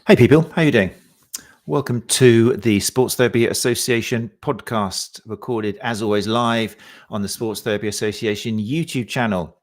Hey people, how you doing? Welcome to the Sports Therapy Association podcast, recorded as always live on the Sports Therapy Association YouTube channel.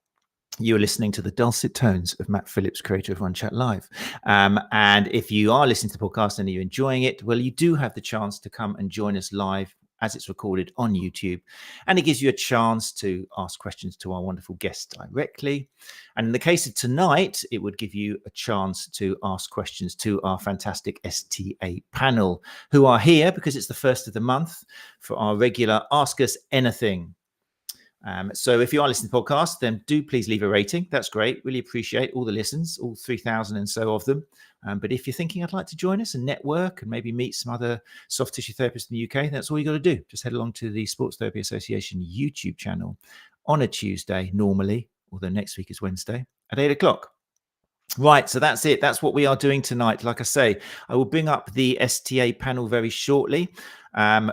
You are listening to the dulcet tones of Matt Phillips, creator of One Chat Live. And if you are listening to the podcast and you're enjoying it, well, you do have the chance to come and join us live as it's recorded on YouTube. And it gives you a chance to ask questions to our wonderful guests directly. And in the case of tonight, it would give you a chance to ask questions to our fantastic STA panel, who are here because it's the first of the month for our regular Ask Us Anything. So if you are listening to the podcast, then do please leave a rating. That's great. Really appreciate all the listens, all 3,000 and so of them. But if you're thinking I'd like to join us and network and maybe meet some other soft tissue therapists in the UK, that's all you got to do. Just head along to the Sports Therapy Association YouTube channel on a Tuesday normally, although next week is Wednesday at 8 o'clock. Right, so that's it. That's what we are doing tonight. Like I say, I will bring up the STA panel very shortly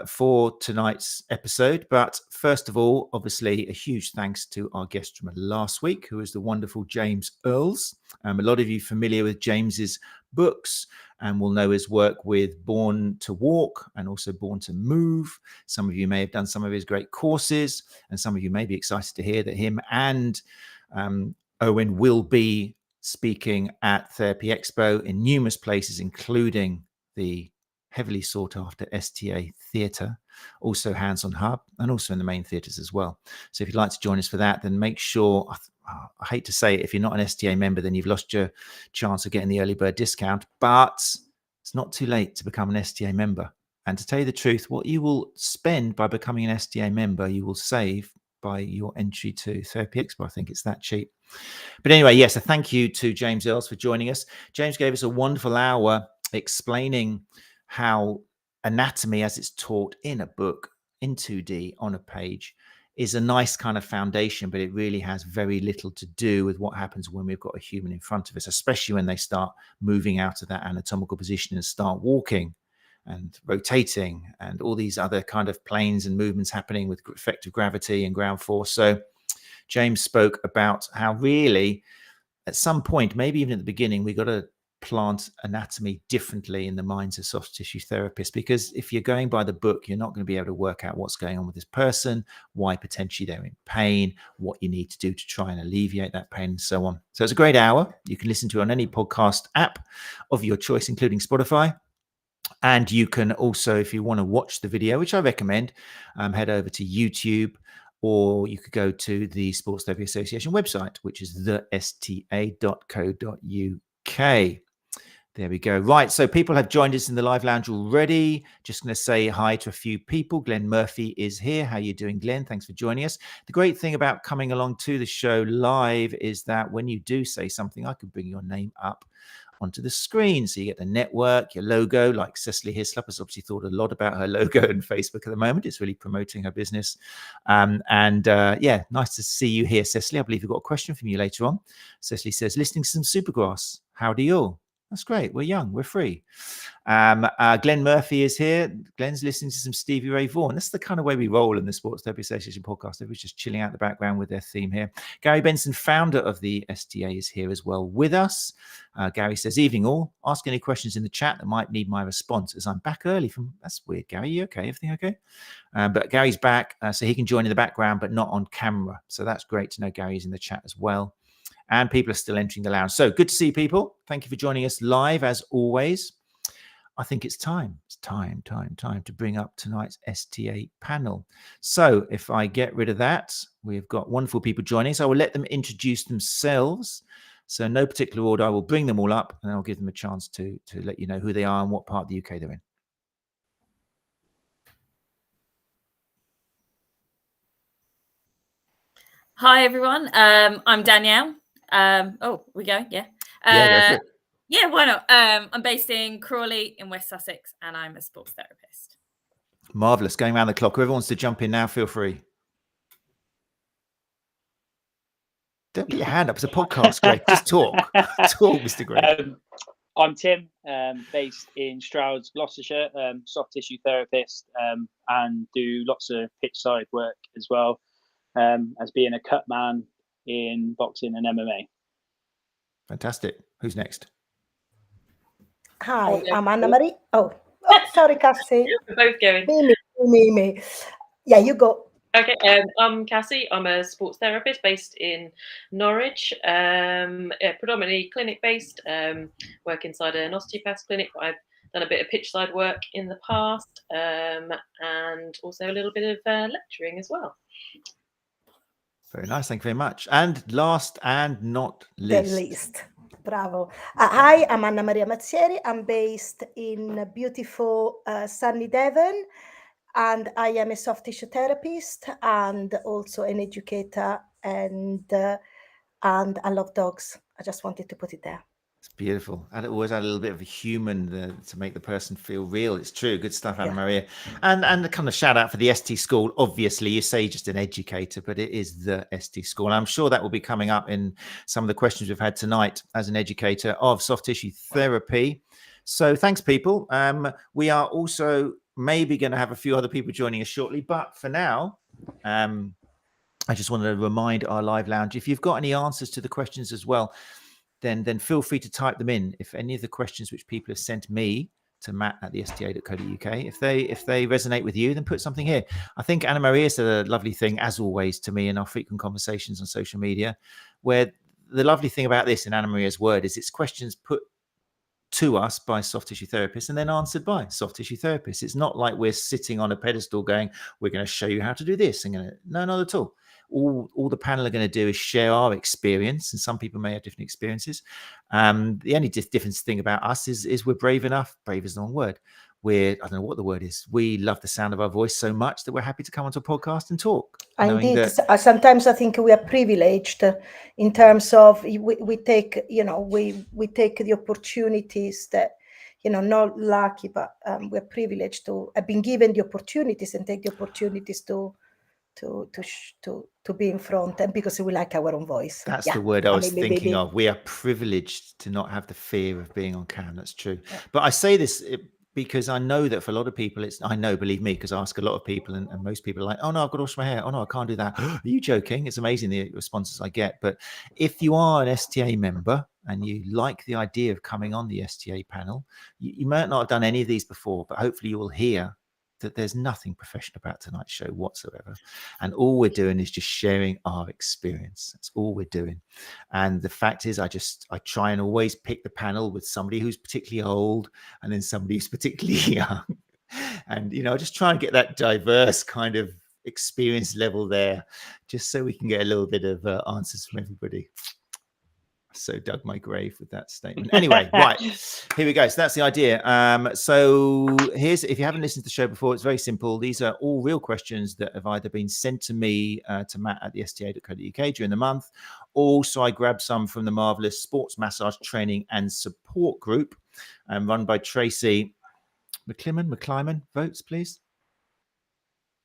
for tonight's episode. But first of all, obviously, a huge thanks to our guest from last week, who is the wonderful James Earls. A lot of you familiar with James's books and will know his work with Born to Walk and also Born to Move. Some of you may have done some of his great courses, and some of you may be excited to hear that him and Owen will be speaking at Therapy Expo in numerous places, including the heavily sought after STA Theatre, also Hands on Hub, and also in the main theatres as well. So if you'd like to join us for that, then make sure, I hate to say it, if you're not an STA member, then you've lost your chance of getting the early bird discount, but it's not too late to become an STA member. And to tell you the truth, what you will spend by becoming an STA member, you will save by your entry to Therapy Expo. I think it's that cheap. But anyway, yes, a thank you to James Earls for joining us. James gave us a wonderful hour explaining how anatomy as it's taught in a book in 2D on a page is a nice kind of foundation, but it really has very little to do with what happens when we've got a human in front of us, especially when they start moving out of that anatomical position and start walking and rotating and all these other kind of planes and movements happening with effective gravity and ground force. So James spoke about how really at some point, maybe even at the beginning, we got to plant anatomy differently in the minds of soft tissue therapists, because if you're going by the book, you're not going to be able to work out what's going on with this person, why potentially they're in pain, what you need to do to try and alleviate that pain, and so on. So it's a great hour. You can listen to it on any podcast app of your choice, including Spotify. And you can also, if you want to watch the video, which I recommend, head over to YouTube, or you could go to the Sports Therapy Association website, which is thesta.co.uk. There we go. Right. So people have joined us in the live lounge already. Just going to say hi to a few people. Glenn Murphy is here. How are you doing, Glenn? Thanks for joining us. The great thing about coming along to the show live is that when you do say something, I can bring your name up onto the screen. So you get the network, your logo, like Cecily Hislop has obviously thought a lot about her logo and Facebook at the moment. It's really promoting her business. Yeah, nice to see you here, Cecily. I believe we've got a question from you later on. Cecily says, listening to some Supergrass. Howdy y'all. That's great. We're young. We're free. Glenn Murphy is here. Glenn's listening to some Stevie Ray Vaughan. That's the kind of way we roll in the Sports Therapy Association podcast. Everybody's just chilling out in the background with their theme here. Gary Benson, founder of the STA, is here as well with us. Gary says, evening all. Ask any questions in the chat that might need my response, as I'm back early from... That's weird, Gary. You okay? Everything okay? But Gary's back, so he can join in the background, but not on camera. So that's great to know Gary's in the chat as well. And people are still entering the lounge. So good to see people. Thank you for joining us live as always. I think it's time. It's time to bring up tonight's STA panel. So if I get rid of that, we've got wonderful people joining. So I will let them introduce themselves. So in no particular order, I will bring them all up and I'll give them a chance to let you know who they are and what part of the UK they're in. Hi, everyone. I'm Danielle. Oh, we go? Yeah. Go for it. Yeah, why not? I'm based in Crawley in West Sussex, and I'm a sports therapist. Marvellous. Going around the clock. Whoever wants to jump in now, feel free. Don't put your hand up. It's a podcast, Greg. Just talk. Talk, Mr. Greg. I'm Tim, based in Stroud, Gloucestershire, soft tissue therapist, and do lots of pitch side work as well, as being a cut man in boxing and MMA. Fantastic. Who's next? Hi, I'm Anna Marie. Oh, sorry, Cassie. We're both going. Me. Yeah, you go. Okay, I'm Cassie. I'm a sports therapist based in Norwich, predominantly clinic-based, work inside an osteopath clinic, but I've done a bit of pitch-side work in the past, and also a little bit of lecturing as well. Very nice. Thank you very much. And last and not least. Bravo. Hi, I'm Anna Maria Mazzieri. I'm based in beautiful sunny Devon, and I am a soft tissue therapist and also an educator, and I love dogs. I just wanted to put it there. It's beautiful. And it always add a little bit of a human to make the person feel real. It's true. Good stuff, Anna Maria. And a kind of shout out for the ST School. Obviously, you say you're just an educator, but it is the ST School. I'm sure that will be coming up in some of the questions we've had tonight as an educator of soft tissue therapy. So thanks, people. We are also maybe going to have a few other people joining us shortly. But for now, I just wanted to remind our live lounge, if you've got any answers to the questions as well, then feel free to type them in. If any of the questions which people have sent me to matt@sta.co.uk, if they resonate with you, then put something here. I think Anna Maria said a lovely thing, as always, to me in our frequent conversations on social media, where the lovely thing about this, in Anna Maria's word, is it's questions put to us by soft tissue therapists and then answered by soft tissue therapists. It's not like we're sitting on a pedestal going, we're going to show you how to do this. No, not at all. All the panel are going to do is share our experience, and some people may have different experiences. The only different thing about us is we're brave enough. Brave is the wrong word. I don't know what the word is. We love the sound of our voice so much that we're happy to come onto a podcast and talk. Indeed, sometimes I think we are privileged in terms of we take, we take the opportunities that, not lucky, but we're privileged to have been given the opportunities and take the opportunities to be in front, and because we like our own voice. That's the word I was thinking of. We are privileged to not have the fear of being on cam. That's true. Yeah. But I say this because I know that for a lot of people, believe me, because I ask a lot of people, and most people are like, oh no, I've got to wash my hair. Oh no, I can't do that. Are you joking? It's amazing the responses I get. But if you are an STA member and you like the idea of coming on the STA panel, you might not have done any of these before, but hopefully you will hear that there's nothing professional about tonight's show whatsoever. And all we're doing is just sharing our experience. That's all we're doing. And the fact is, I try and always pick the panel with somebody who's particularly old and then somebody who's particularly young. And, I just try and get that diverse kind of experience level there, just so we can get a little bit of answers from everybody. So dug my grave with that statement. Anyway, right, here we go. So that's the idea. So if you haven't listened to the show before, it's very simple. These are all real questions that have either been sent to me, to matt@sta.co.uk during the month. Also, I grabbed some from the marvelous Sports Massage Training and Support Group, run by Tracy McClyman. Votes, please.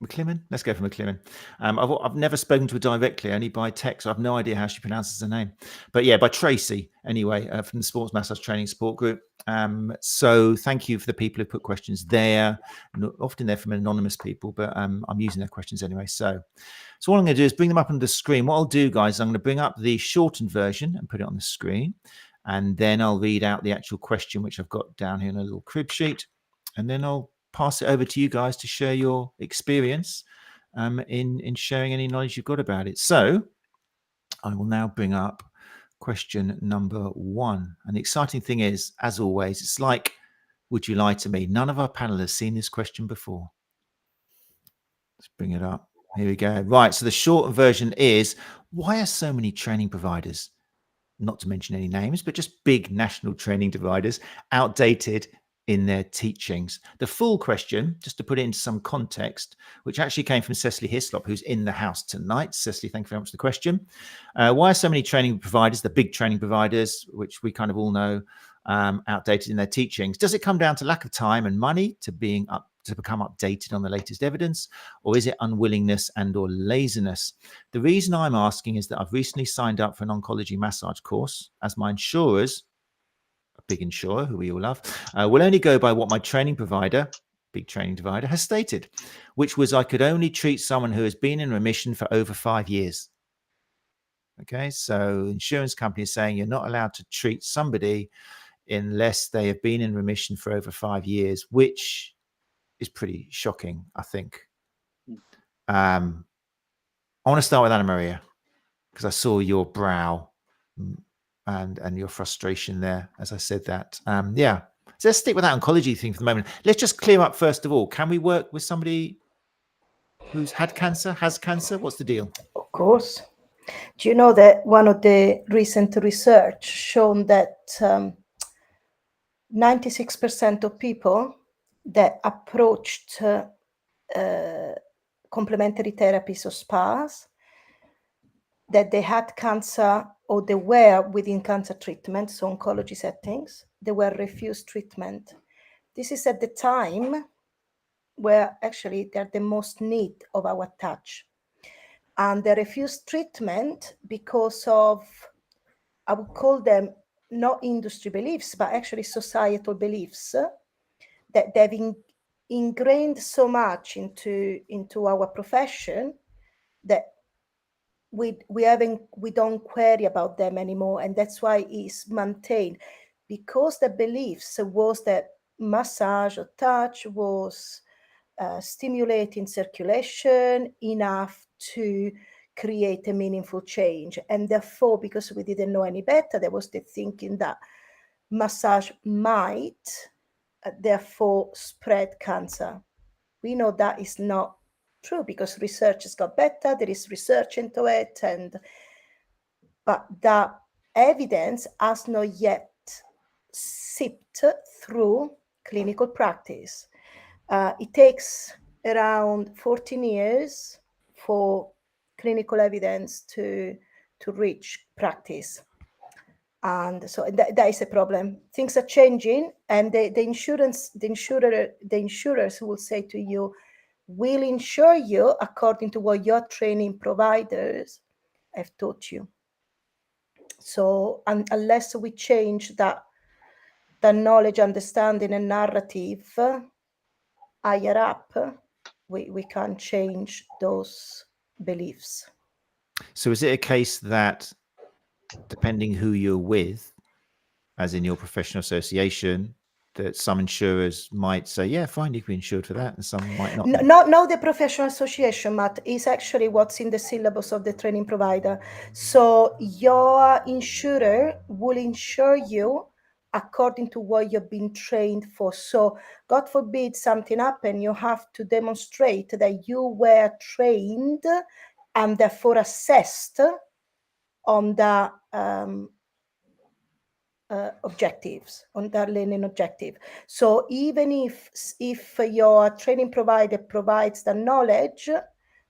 McClimmon? Let's go for McClimmon. I've never spoken to her directly, only by text. I have no idea how she pronounces her name. But yeah, by Tracy, anyway, from the Sports Massage Training Support Group. So thank you for the people who put questions there. Often they're from anonymous people, but I'm using their questions anyway. So what I'm going to do is bring them up on the screen. What I'll do, guys, I'm going to bring up the shortened version and put it on the screen. And then I'll read out the actual question, which I've got down here in a little crib sheet. And then I'll pass it over to you guys to share your experience in sharing any knowledge you've got about it. So I will now bring up question number 1. And the exciting thing is, as always, it's like, would you lie to me? None of our panel has seen this question before. Let's bring it up. Here we go. Right. So the short version is, why are so many training providers, not to mention any names, but just big national training providers, outdated in their teachings? The full question, just to put it into some context, which actually came from Cecily Hislop, who's in the house tonight. Cecily, thank you very much for the question. Why are so many training providers, the big training providers, which we kind of all know, outdated in their teachings? Does it come down to lack of time and money to become updated on the latest evidence, or is it unwillingness and or laziness? The reason I'm asking is that I've recently signed up for an oncology massage course, as my insurers, a big insurer who we all love, will only go by what my training provider, big training provider, has stated, which was I could only treat someone who has been in remission for over 5 years. Okay, so insurance company is saying you're not allowed to treat somebody unless they have been in remission for over 5 years, which is pretty shocking, I think. I want to start with Anna Maria, because I saw your brow and your frustration there as I said that. Yeah, so let's stick with that oncology thing for the moment. Let's just clear up first of all. Can we work with somebody who's had cancer, has cancer? What's the deal? Of course. Do you know that one of the recent research shown that 96% of people that approached complementary therapies or spas, that they had cancer or they were within cancer treatment, so oncology settings, they were refused treatment. This is at the time where actually they're the most need of our touch. And they refused treatment because of, I would call them not industry beliefs, but actually societal beliefs that they've ingrained so much into our profession that we don't query about them anymore. And that's why it's maintained, because the beliefs was that massage or touch was stimulating circulation enough to create a meaningful change. And therefore, because we didn't know any better, there was the thinking that massage might therefore spread cancer. We know that is not true, because research has got better, there is research into it, but that evidence has not yet sipped through clinical practice. It takes around 14 years for clinical evidence to reach practice. And so that is a problem. Things are changing, and the insurers will say to you, we'll insure you according to what your training providers have taught you. So unless we change that knowledge, understanding, and narrative higher up, we can't change those beliefs. So is it a case that depending who you're with, as in your professional association, that some insurers might say, yeah, fine, you can be insured for that, and some might not? Not the professional association, Matt, is actually what's in the syllabus of the training provider. So your insurer will insure you according to what you've been trained for. So God forbid something happen, you have to demonstrate that you were trained and therefore assessed on the objectives, on that learning objective. So even if your training provider provides the knowledge,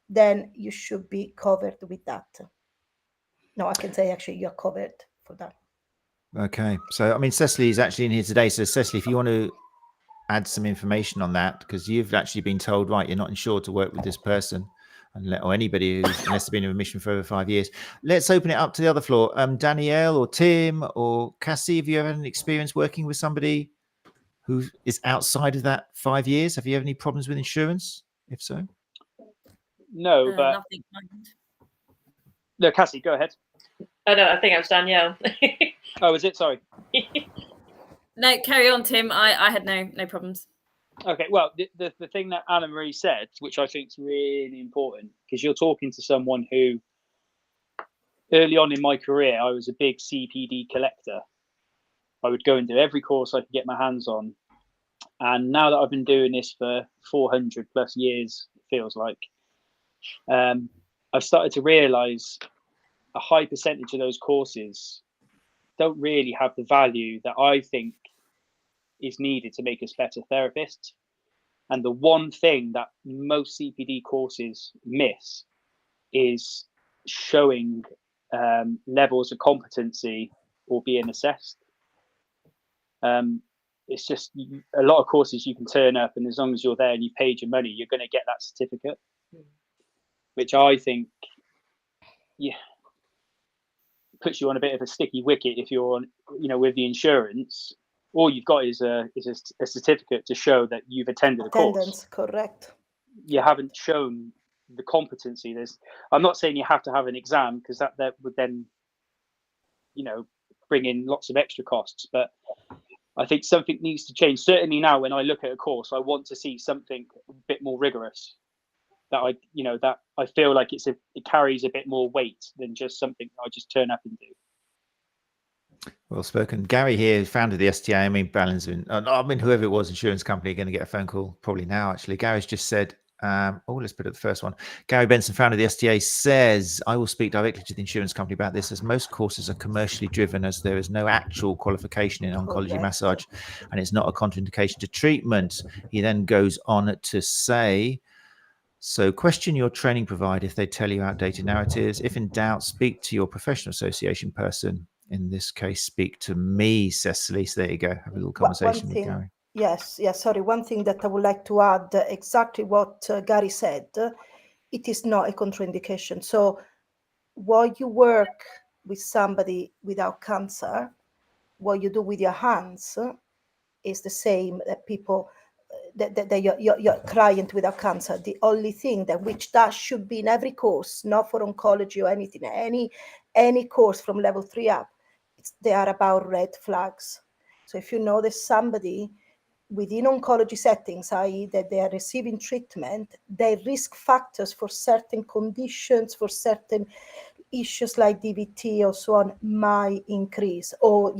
then you should be covered with that. No, I can say actually you're covered for that. Okay. So, I mean, Cecily is actually in here today. So, Cecily, if you want to add some information on that, because you've actually been told, right, you're not insured to work with this person, or anybody unless they've been in remission for over 5 years. Let's open it up to the other floor. Danielle or Tim or Cassie, have you ever had an experience working with somebody who is outside of that 5 years? Have you had any problems with insurance? If so? No, but nothing. no, Cassie, go ahead. Oh no, I think it was Danielle. Oh, is it? Sorry. No, carry on, Tim. I had no problems. Okay, well, the thing that Anna Marie said, which I think is really important, because you're talking to someone who, early on in my career, I was a big CPD collector. I would go and do every course I could get my hands on. And now that I've been doing this for 400 plus years, it feels like, I've started to realize a high percentage of those courses don't really have the value that I think is needed to make us better therapists. And the one thing that most CPD courses miss is showing levels of competency or being assessed. It's just a lot of courses you can turn up, and as long as you're there and you paid your money, you're going to get that certificate, which I think, puts you on a bit of a sticky wicket if you're on, with the insurance. All you've got is a certificate to show that you've attended a course. Correct. You haven't shown the competency. I'm not saying you have to have an exam, because that would then, bring in lots of extra costs. But I think something needs to change. Certainly now, when I look at a course, I want to see something a bit more rigorous. That I feel like it carries a bit more weight than just something I just turn up and do. Well spoken. Gary here founded the STA. I mean, whoever it was, insurance company, are going to get a phone call probably now, actually. Gary's just said, let's put it the first one. Gary Benson, founder of the STA, says, I will speak directly to the insurance company about this, as most courses are commercially driven, as there is no actual qualification in oncology massage, and it's not a contraindication to treatment. He then goes on to say, so question your training provider if they tell you outdated narratives. If in doubt, speak to your professional association person. In this case, speak to me, Cecily. So there you go. Have a little conversation with Gary. Yes. Sorry. One thing that I would like to add, exactly what Gary said, it is not a contraindication. So while you work with somebody without cancer, what you do with your hands is the same that people, that your client without cancer. The only thing that should be in every course, not for oncology or anything, any course from level 3 up, they are about red flags. So if you know there's somebody within oncology settings, i.e. that they are receiving treatment, their risk factors for certain conditions, for certain issues like DVT or so on might increase, or,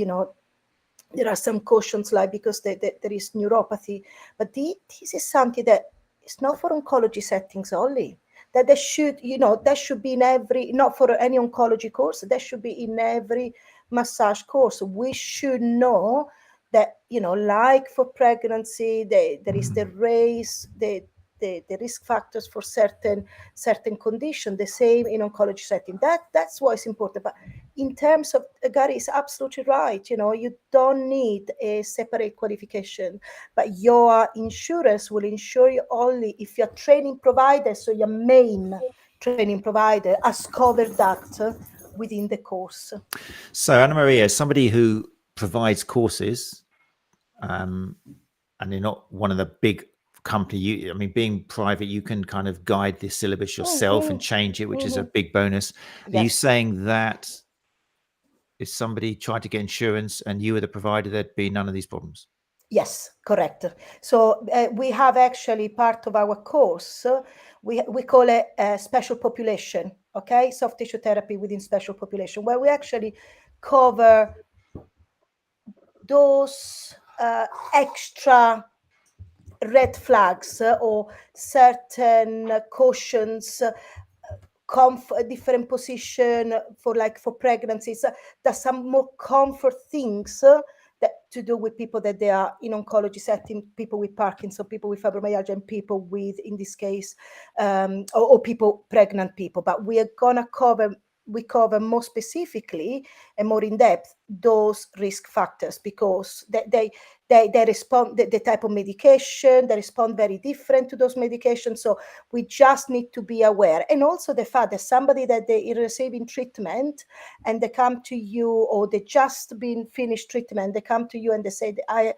there are some cautions like because there is neuropathy, but this is something that is not for oncology settings only. That there should, that should be in every, not for any oncology course, that should be in every massage course. We should know that, like for pregnancy, there is the race, the risk factors for certain condition, the same in oncology setting. That's why it's important. But in terms of, Gary is absolutely right. You don't need a separate qualification, but your insurers will insure you only if your training provider, so your main training provider, has covered that within the course. So Anna Maria, somebody who provides courses, and you're not one of the big company, being private, you can kind of guide the syllabus yourself and change it, which is a big bonus. Yes. Are you saying that if somebody tried to get insurance and you were the provider, there'd be none of these problems? Yes, correct. So we have actually part of our course, we call it special population, okay? Soft tissue therapy within special population, where we actually cover those extra red flags or certain cautions, different position for pregnancies. There's some more comfort things that to do with people that they are in oncology setting, people with Parkinson, people with fibromyalgia, and people with, in this case, or people, pregnant people. But we are gonna cover more specifically and more in depth those risk factors, because they respond, the type of medication, they respond very different to those medications. So we just need to be aware. And also the fact that somebody that they are receiving treatment and they come to you, or they just been finished treatment, they come to you and they say, I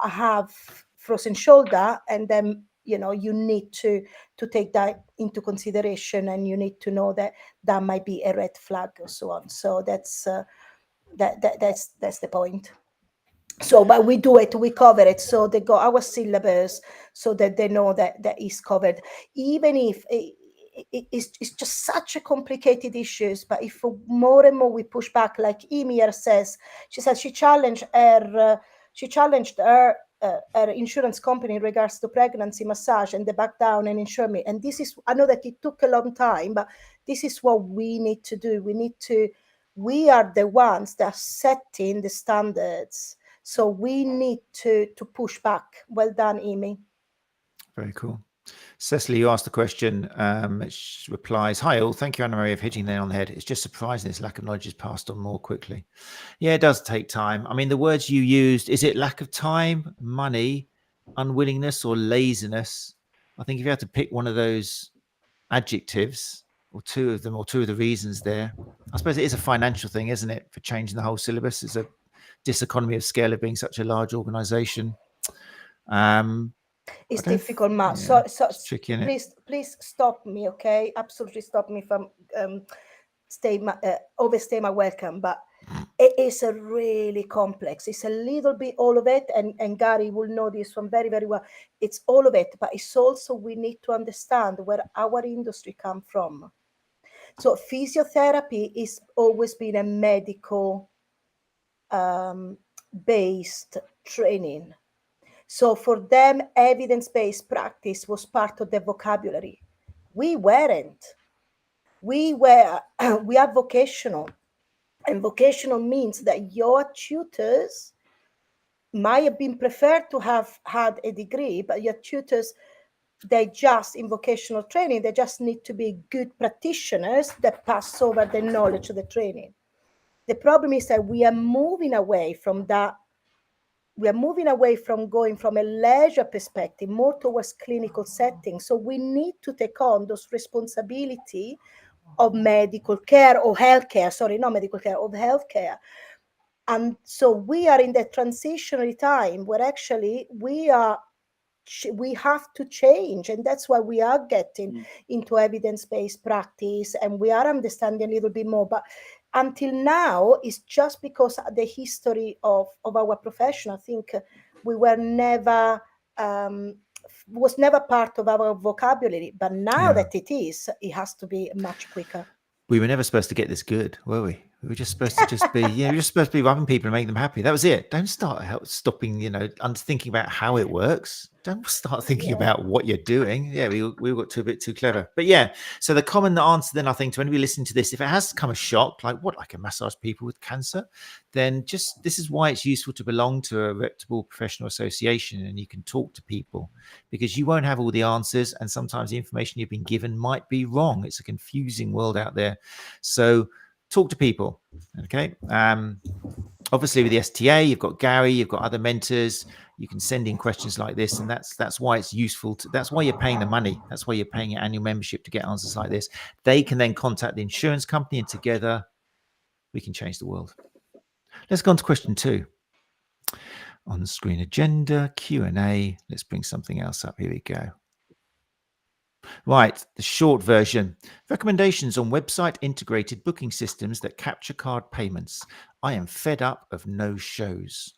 have frozen shoulder, and then you need to take that into consideration, and you need to know that might be a red flag or so on. So that's the point. So, but we do it, we cover it, so they go our syllabus, so that they know that is covered, even if it's just such a complicated issues. But if more and more we push back, like Emir says, she said she challenged her insurance company in regards to pregnancy massage, and they back down and insure me. And this is, I know that it took a long time, but this is what we need to do. We are the ones that are setting the standards. So we need to push back. Well done, Amy. Very cool. Cecily, you asked the question. She replies, hi all, thank you, Anna Maria, for hitting the nail on the head. It's just surprising this lack of knowledge is passed on more quickly. Yeah, it does take time. The words you used, is it lack of time, money, unwillingness, or laziness? I think if you had to pick one of those adjectives, or two of them, or two of the reasons there, I suppose it is a financial thing, isn't it, for changing the whole syllabus? It's a diseconomy of scale of being such a large organization. It's difficult, Matt. Yeah, so tricky, please stop me, okay? Absolutely stop me if I'm overstay my welcome. But it is a really complex. It's a little bit all of it, and Gary will know this one very, very well. It's all of it, but it's also we need to understand where our industry comes from. So physiotherapy is always been a medical based training. So for them, evidence-based practice was part of their vocabulary. We weren't. We are vocational. And vocational means that your tutors might have been preferred to have had a degree, but your tutors, they just, in vocational training, they just need to be good practitioners that pass over the knowledge of the training. The problem is that we are moving away from that. We are moving away from going from a leisure perspective more towards clinical settings. So we need to take on those responsibility of medical care or healthcare, sorry, not medical care, of healthcare. And so we are in that transitionary time where actually we have to change, and that's why we are getting into evidence-based practice, and we are understanding a little bit more. But until now, it's just because the history of our profession, I think we were never was never part of our vocabulary. But now that it has to be much quicker. We were never supposed to get this good, were we? We were just supposed to be, you're just supposed to be rubbing people and making them happy. That was it. Don't start stopping, thinking about how it works. Don't start thinking about what you're doing. Yeah, we got a bit too clever. But yeah, so the common answer then, I think, to anybody listening to this, if it has come a shock, like what, I can massage people with cancer, then this is why it's useful to belong to a reputable professional association, and you can talk to people, because you won't have all the answers, and sometimes the information you've been given might be wrong. It's a confusing world out there. So talk to people, okay? Obviously with the STA, you've got Gary, you've got other mentors. You can send in questions like this, and that's why it's useful. That's why you're paying the money. That's why you're paying your annual membership, to get answers like this. They can then contact the insurance company, and together we can change the world. Let's go on to question 2. On the screen, agenda, Q&A. Let's bring something else up. Here we go. Right, the short version. Recommendations on website integrated booking systems that capture card payments. I am fed up of no-shows.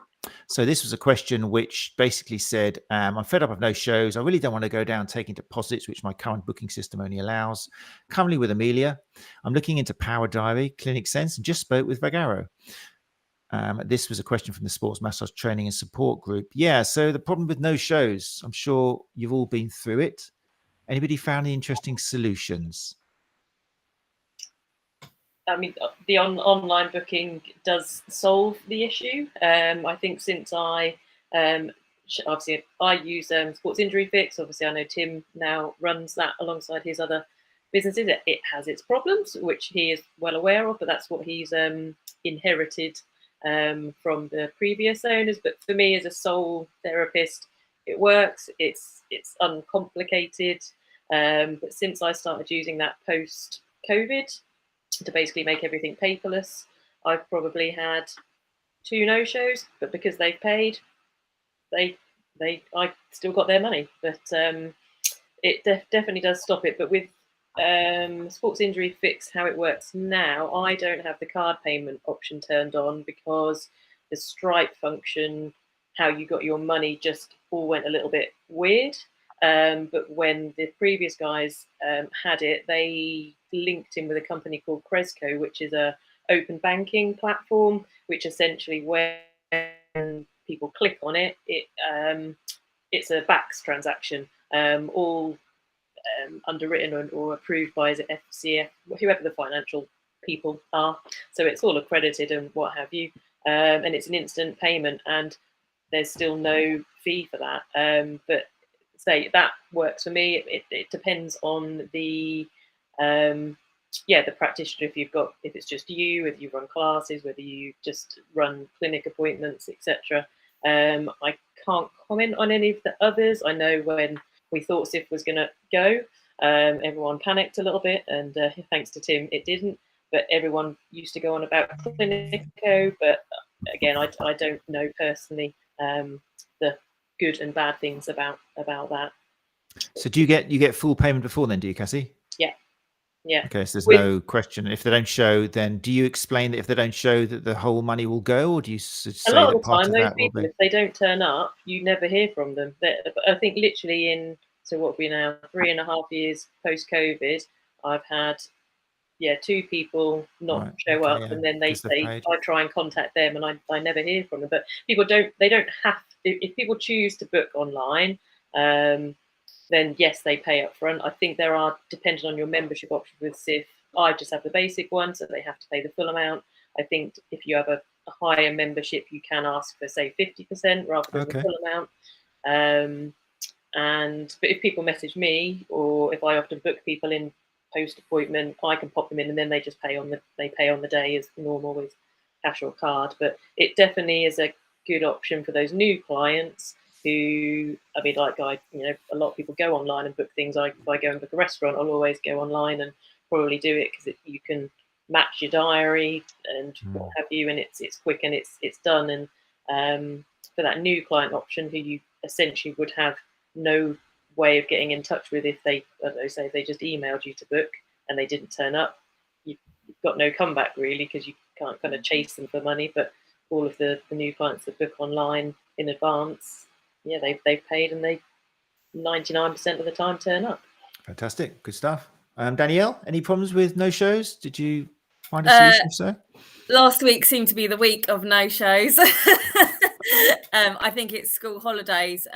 So this was a question which basically said, I'm fed up of no-shows. I really don't want to go down taking deposits, which my current booking system only allows. Currently with Amelia, I'm looking into Power Diary, Clinic Sense, and just spoke with Vagaro. This was a question from the Sports Massage Training and Support Group. Yeah, so the problem with no-shows, I'm sure you've all been through it. Anybody found any interesting solutions? I mean, the online booking does solve the issue. I think since obviously I use Sports Injury Fix. Obviously, I know Tim now runs that alongside his other businesses. It has its problems, which he is well aware of, but that's what he's inherited from the previous owners. But for me, as a sole therapist, it works. It's uncomplicated. But since I started using that post-COVID to basically make everything paperless, I've probably had 2 no-shows, but because they've paid, I still got their money. But it definitely does stop it. But with Sports Injury Fix, how it works now, I don't have the card payment option turned on because the Stripe function, how you got your money, just all went a little bit weird. But when the previous guys had it, they linked in with a company called 𝐻𝐒, which is a open banking platform, which essentially when people click on it, it's a BACS transaction, all underwritten or approved by FCF, whoever the financial people are. So it's all accredited and what have you, and it's an instant payment, and there's still no fee for that. But say that works for me. It depends on the the practitioner. If it's just you, whether you run classes, whether you just run clinic appointments, etc. I can't comment on any of the others. I know when we thought SIF was going to go, everyone panicked a little bit, and thanks to Tim, it didn't. But everyone used to go on about Clinico. But again, I don't know personally the good and bad things about that. So do you get full payment before then, do you, Cassie? Yeah. Yeah. Okay, so there's With- no question. If they don't show, then do you explain that if they don't show that the whole money will go, or do you A say lot that of the part time, of those that will people, be? if they don't turn up, you never hear from them. I think literally so what we now 3.5 years post COVID, I've had 2 people not Right, show okay, up, yeah, and then because they've paid. I try and contact them, and I never hear from them. But people don't have if people choose to book online, then yes, they pay up front. I think there are, depending on your membership option with SIF, I just have the basic one, so they have to pay the full amount. I think if you have a higher membership, you can ask for, say, 50% rather than the full amount. But if people message me, or if I often book people in post appointment, I can pop them in, and then they just pay on the day as normal with cash or card. But it definitely is a good option for those new clients who, I mean, like a lot of people go online and book things. If I go and book a restaurant, I'll always go online and probably do it because you can match your diary and what have you, and it's quick and it's done. And for that new client option, who you essentially would have no way of getting in touch with if they, I don't know, say if they just emailed you to book and they didn't turn up, you've got no comeback really, because you can't kind of chase them for money. But all of the new clients that book online in advance, they've paid, and they 99% of the time turn up. Fantastic, good stuff. Danielle, any problems with no shows? Did you find a solution? So last week seemed to be the week of no shows. I think it's school holidays.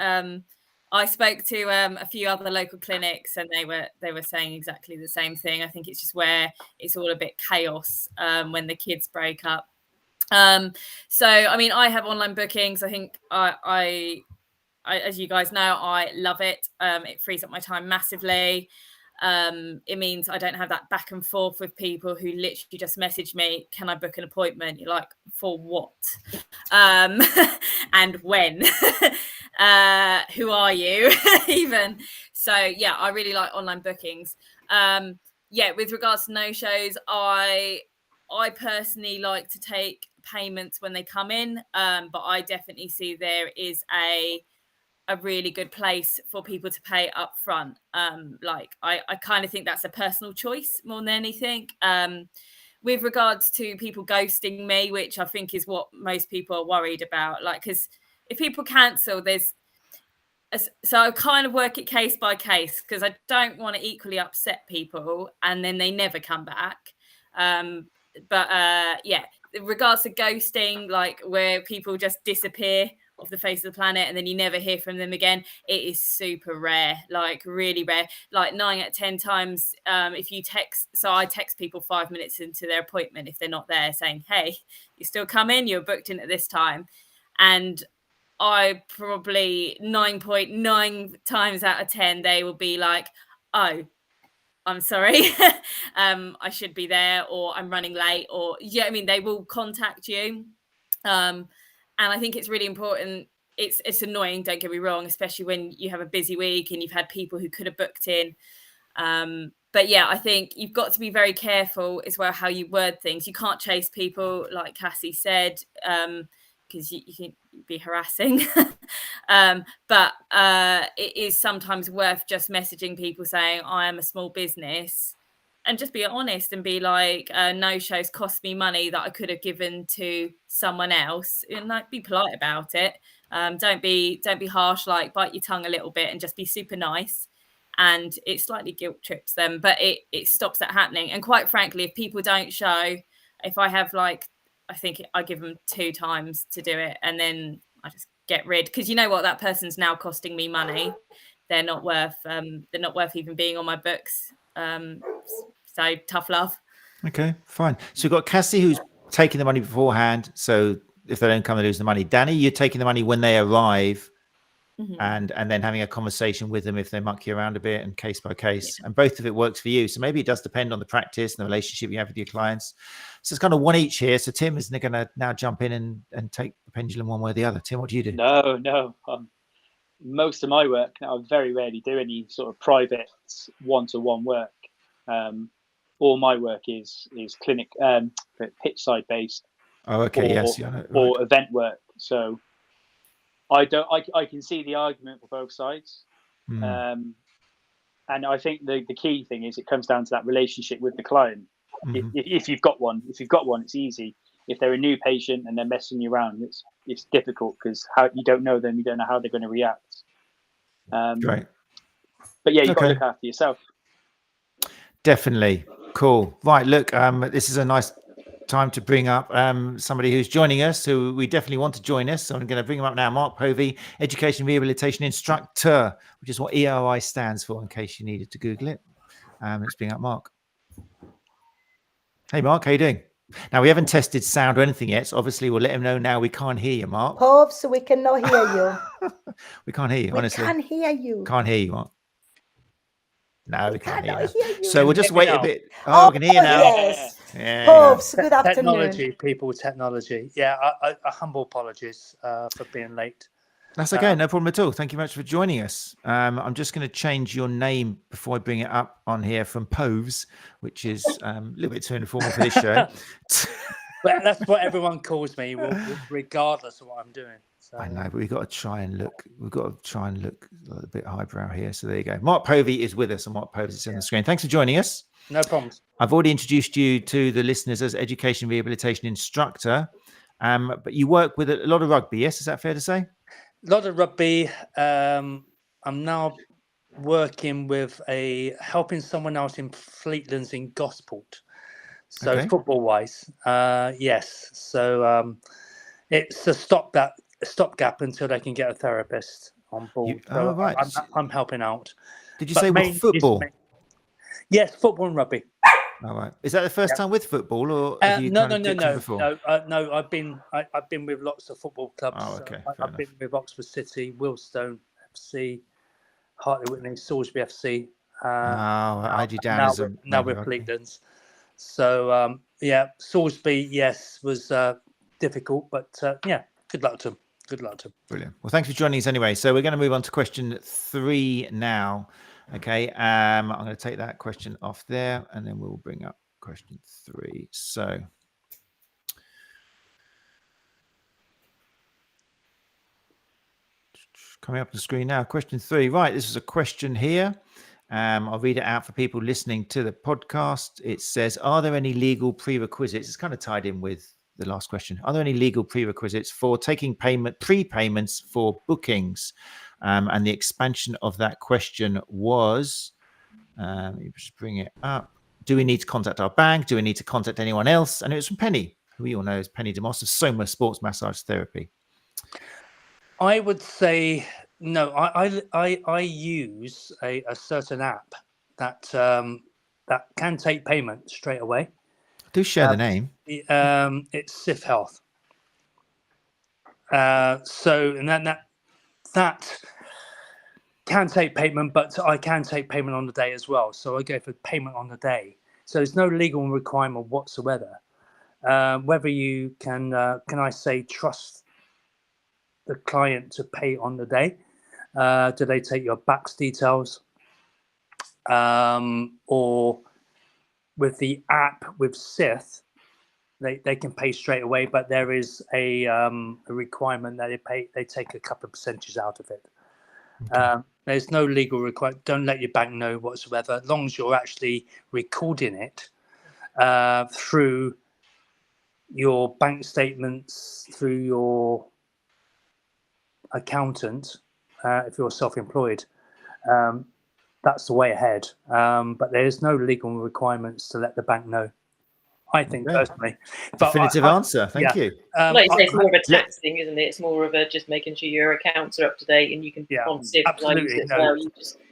I spoke to a few other local clinics, and they were saying exactly the same thing. I think it's just where it's all a bit chaos when the kids break up. So I mean, I have online bookings. I think I as you guys know, I love it. It frees up my time massively. It means I don't have that back and forth with people who literally just message me, can I book an appointment? You're like, for what? And when? Who are you? Even. So yeah, I really like online bookings. With regards to no-shows, I personally like to take payments when they come in, but I definitely see there is a really good place for people to pay up front. I kind of think that's a personal choice more than anything. With regards to people ghosting me, which I think is what most people are worried about, because if people cancel, so I kind of work it case by case, because I don't want to equally upset people and then they never come back. In regards to ghosting, where people just disappear off the face of the planet and then you never hear from them again, it is super rare, really rare. 9 out of 10 times, if you text, so I text people 5 minutes into their appointment if they're not there, saying, hey, you still come in, you're booked in at this time, and I probably 9.9 times out of 10 they will be like, oh, I'm sorry, I should be there, or I'm running late, or they will contact you. And I think it's really important. It's annoying, don't get me wrong, especially when you have a busy week and you've had people who could have booked in. But yeah, I think you've got to be very careful as well how you word things. You can't chase people, like Cassie said, because you can be harassing. But it is sometimes worth just messaging people saying, I am a small business, and just be honest and be like, no shows cost me money that I could have given to someone else, and be polite about it. Don't be harsh, bite your tongue a little bit and just be super nice. And it slightly guilt trips them, but it stops that happening. And quite frankly, if people don't show, if I have I think I give them 2 times to do it, and then I just get rid, because you know what, that person's now costing me money. They're not worth even being on my books. So tough love. okay, fine. So we've got Cassie, who's taking the money beforehand, so if they don't come, they lose the money. Dani, you're taking the money when they arrive, and then having a conversation with them if they muck you around a bit, and case by case. And both of it works for you. So maybe it does depend on the practice and the relationship you have with your clients. So it's kind of one each here. So Tim is going to now jump in and take the pendulum one way or the other. Tim, what do you do? No. Most of my work now, I very rarely do any sort of private one-to-one work. All my work is clinic, pitch side based. Oh, okay, or event work. So I can see the argument for both sides. And I think the key thing is it comes down to that relationship with the client. Mhm. If you've got one, it's easy. If they're a new patient and they're messing you around, it's difficult because you don't know them, you don't know how they're going to react. Great. But yeah, you've got to Okay. look after yourself. Definitely. Cool. Right. Look, this is a nice time to bring up somebody who's joining us, who we definitely want to join us. So I'm going to bring him up now. Mark Povey, Education Rehabilitation Instructor, which is what ERI stands for, in case you needed to Google it. Let's bring up Mark. Hey, Mark, how you doing? Now, we haven't tested sound or anything yet, so obviously we'll let him know now we can't hear you, Mark. Povs, we cannot hear you. We can't hear you, honestly. We can't hear you. Can't hear you, Mark. No, we can't hear cannot you. hear you. So we'll just Can you wait hear a me bit. Oh, we can hear you now. Yes. Yeah. Povs, good afternoon. Technology, people, technology. Yeah, I humble apologies for being late. That's okay, no problem at all. Thank you much for joining us. I'm just going to change your name before I bring it up on here from Poves, which is a little bit too informal for this show. But that's what everyone calls me, regardless of what I'm doing. So. I know, but we've got to try and look. We've got to try and look a bit highbrow here. So there you go. Mark Povey is with us, and Mark Povey is on the screen. Thanks for joining us. No problems. I've already introduced you to the listeners as Education Rehabilitation Instructor, but you work with a lot of rugby. Yes, is that fair to say? A lot of rugby. I'm now working with helping someone else in Fleetlands in Gosport. So Okay. football wise, yes. So it's a stopgap until they can get a therapist on board. So right. I'm helping out. Did you But say main- with football? Yes, football and rugby. All right. Is that the first time with football, or have you No. before? No. I've been with lots of football clubs. Oh, okay. I've been with Oxford City, Willstone FC, Hartley Whitney, Salisbury FC. I had you down now as a now we're okay. Fleetlands. So Salisbury, yes, was difficult, but good luck to them. Good luck to them. Brilliant. Well, thanks for joining us anyway. So we're going to move on to question 3 now. Okay. I'm going to take that question off there, and then we'll bring up question 3. So coming up on the screen now, question 3. Right. This is a question here. I'll read it out for people listening to the podcast. It says, are there any legal prerequisites? It's kind of tied in with the last question. Are there any legal prerequisites for taking prepayments for bookings? And the expansion of that question was, let me just bring it up. Do we need to contact our bank? Do we need to contact anyone else? And it was from Penny, who we all know as Penny DeMoss of Soma Sports Massage Therapy. I would say no. I use a certain app that can take payment straight away. Do share the name. It's SIF Health. So and that can take payment, but I can take payment on the day as well. So I go for payment on the day. So there's no legal requirement whatsoever. Whether you can I say trust the client to pay on the day? Do they take your BACS details? Or with the app with SIF, they can pay straight away, but there is a requirement that they take a couple of percentages out of it. Okay. There's no legal requirement. Don't let your bank know whatsoever, as long as you're actually recording it through your bank statements, through your accountant, if you're self-employed. That's the way ahead. But there's no legal requirements to let the bank know, I think, personally. But definitive answer. Thank you. Like you say, it's more of a tax thing, isn't it? It's more of a just making sure your accounts are up to date, and you can on SIF absolutely as well.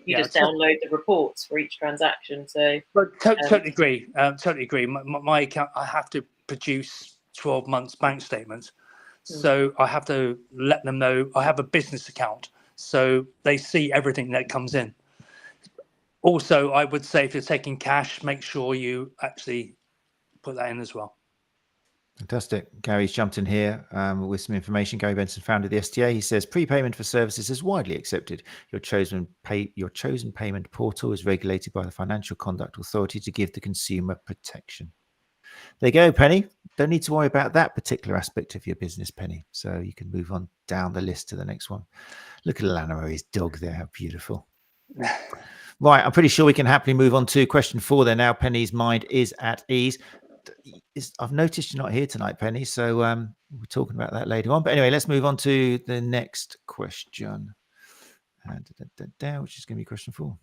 You just download the reports for each transaction. So, totally agree. Totally agree. My account, I have to produce 12 months bank statements, so I have to let them know I have a business account, so they see everything that comes in. Also, I would say if you're taking cash, make sure you actually put that in as well. Fantastic. Gary's jumped in here with some information. Gary Benson, founder of the STA. He says prepayment for services is widely accepted. Your chosen payment portal is regulated by the Financial Conduct Authority to give the consumer protection. There you go, Penny. Don't need to worry about that particular aspect of your business, Penny. So you can move on down the list to the next one. Look at Lana, his dog there. How beautiful. Right, I'm pretty sure we can happily move on to question 4 there now. Penny's mind is at ease. I've noticed you're not here tonight, Penny, so we're talking about that later on. But anyway, let's move on to the next question, which is going to be question 4.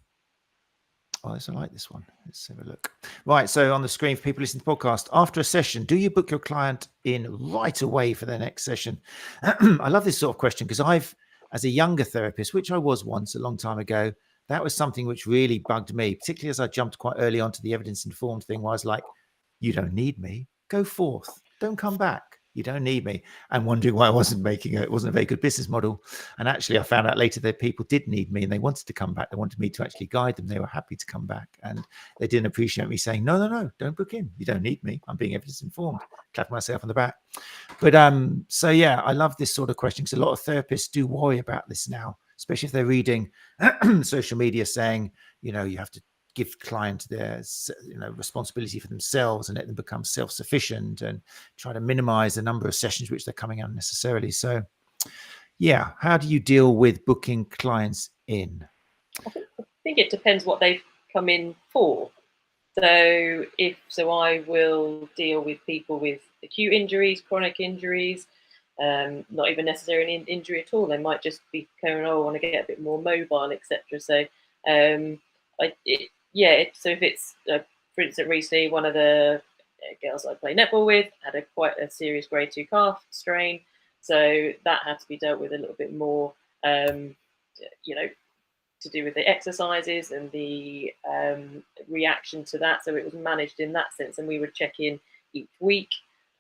Oh, I like this one. Let's have a look. Right, so on the screen for people listening to the podcast, after a session, do you book your client in right away for their next session? I love this sort of question because as a younger therapist, which I was once a long time ago, that was something which really bugged me, particularly as I jumped quite early onto the evidence-informed thing where I was like, you don't need me. Go forth. Don't come back. You don't need me. And wondering why I wasn't it wasn't a very good business model. And actually, I found out later that people did need me and they wanted to come back. They wanted me to actually guide them. They were happy to come back. And they didn't appreciate me saying, no, don't book in. You don't need me. I'm being evidence-informed. Clap myself on the back. But so, yeah, I love this sort of question because a lot of therapists do worry about this now, especially if they're reading social media saying, you have to give clients their responsibility for themselves and let them become self-sufficient and try to minimize the number of sessions which they're coming unnecessarily. So yeah, how do you deal with booking clients in? I think it depends what they've come in for. So I will deal with people with acute injuries, chronic injuries, not even necessarily an injury at all. They might just be going, I want to get a bit more mobile, etc. So so if it's, for instance, recently one of the girls I play netball with had quite a serious grade 2 calf strain, so that had to be dealt with a little bit more, to do with the exercises and the reaction to that. So it was managed in that sense, and we would check in each week.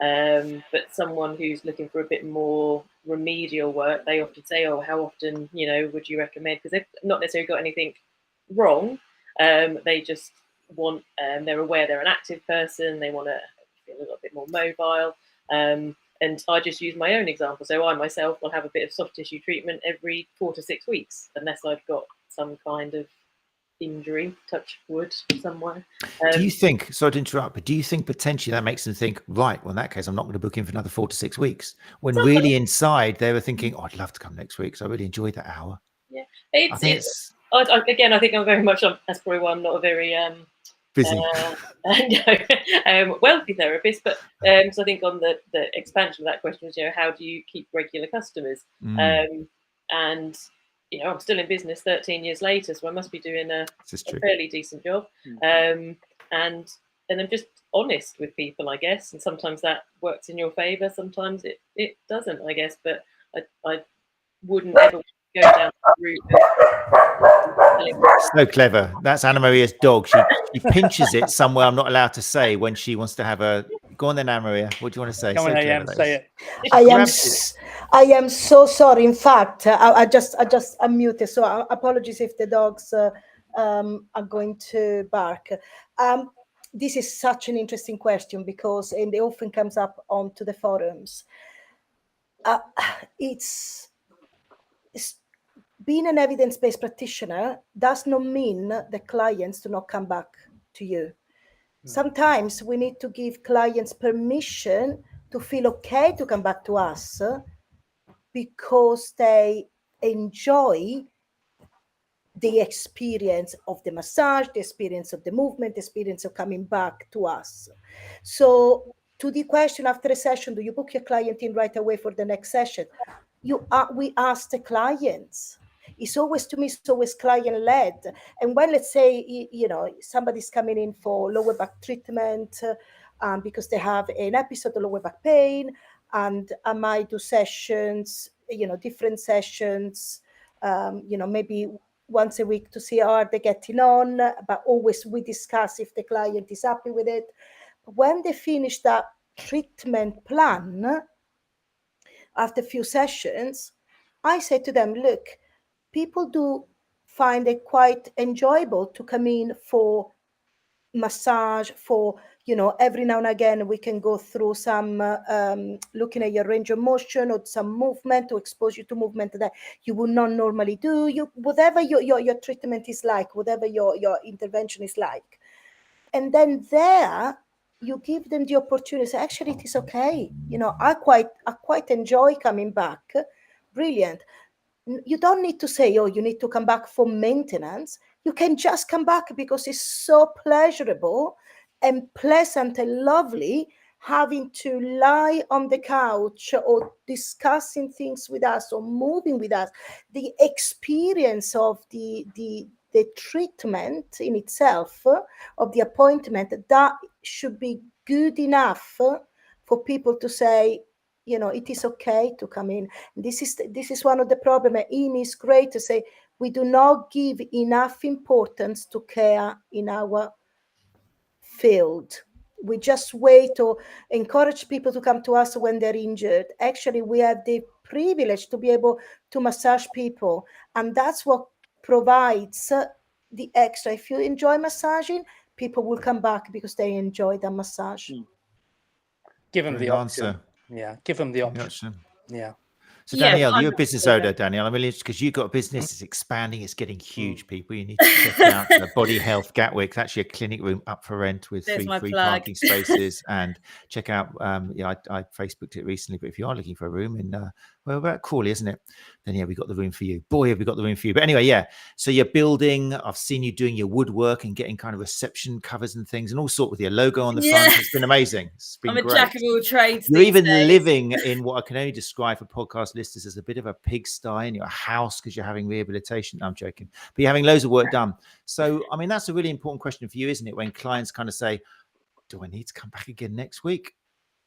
But someone who's looking for a bit more remedial work, they often say, how often, would you recommend? Because they've not necessarily got anything wrong. They just want, they're aware they're an active person, they want to feel a little bit more mobile. And I just use my own example. So I myself will have a bit of soft tissue treatment every 4 to 6 weeks, unless I've got some kind of injury, touch wood, somewhere. Do you think, sorry to interrupt, but do you think potentially that makes them think, right, well, in that case, I'm not going to book in for another 4 to 6 weeks, when really inside they were thinking, I'd love to come next week, so I really enjoyed that hour? Yeah, I think I think I'm very much, that's probably why I'm not a very busy, wealthy therapist. But so I think on the expansion of that question was, how do you keep regular customers? And I'm still in business 13 years later, so I must be doing a fairly decent job. And I'm just honest with people, I guess. And sometimes that works in your favour, sometimes it doesn't, I guess. But I wouldn't ever go down the route of... So clever. That's Anna Maria's dog. She pinches it somewhere I'm not allowed to say when she wants to have a... Go on then, Anna Maria. What do you want to say? Come on, AM, say it. I am so sorry. In fact, I just unmuted. So apologies if the dogs are going to bark. This is such an interesting question because it often comes up onto the forums. It's being an evidence-based practitioner does not mean the clients do not come back to you. Sometimes we need to give clients permission to feel okay to come back to us because they enjoy the experience of the massage, the experience of the movement, the experience of coming back to us. So to the question after a session, do you book your client in right away for the next session? We ask the clients. It's always client-led. And when, let's say, somebody's coming in for lower back treatment because they have an episode of lower back pain, and I might do sessions, different sessions, maybe once a week to see how they're getting on, but always we discuss if the client is happy with it. When they finish that treatment plan, after a few sessions, I say to them, look, people do find it quite enjoyable to come in for massage, for, every now and again we can go through some looking at your range of motion or some movement to expose you to movement that you would not normally do, whatever your treatment is like, whatever your intervention is like. And then there you give them the opportunity to say, actually, it is okay. I quite enjoy coming back. Brilliant. You don't need to say, you need to come back for maintenance. you can just come back because it's so pleasurable and pleasant and lovely having to lie on the couch or discussing things with us or moving with us. The experience of the treatment in itself, of the appointment, that should be good enough for people to say, you know, it is okay to come in. This is one of the problems. Ian is great to say we do not give enough importance to care in our field. We just wait to encourage people to come to us when they're injured. Actually, we have the privilege to be able to massage people, and that's what provides the extra. If you enjoy massaging, people will come back because they enjoy the massage. Give them Great the option. answer. Yeah, give them the The option. option. Yeah. So Yeah, Danielle, I'm you're a not business sure. owner, Danielle. I'm really interested because you've got a business. It's expanding. It's getting huge. People, you need to check out Body Health Gatwick. It's actually a clinic room up for rent with There's 3 my free plug. parking spaces. And check out. Yeah, I Facebooked it recently. But if you are looking for a room in, well, about Crawley, isn't it? Then yeah, we got the room for you. Boy, have we got the room for you. But anyway, yeah. So you're building. I've seen you doing your woodwork and getting kind of reception covers and things, and all sort with your logo on the Yeah. front. It's been amazing. It's been I'm a great. jack of all trades. You're these even days. living in what I can only describe for podcast listeners as a bit of a pigsty in your house because you're having rehabilitation. No, I'm joking, but you're having loads of work done. So, I mean, that's a really important question for you, isn't it? When clients kind of say, do I need to come back again next week?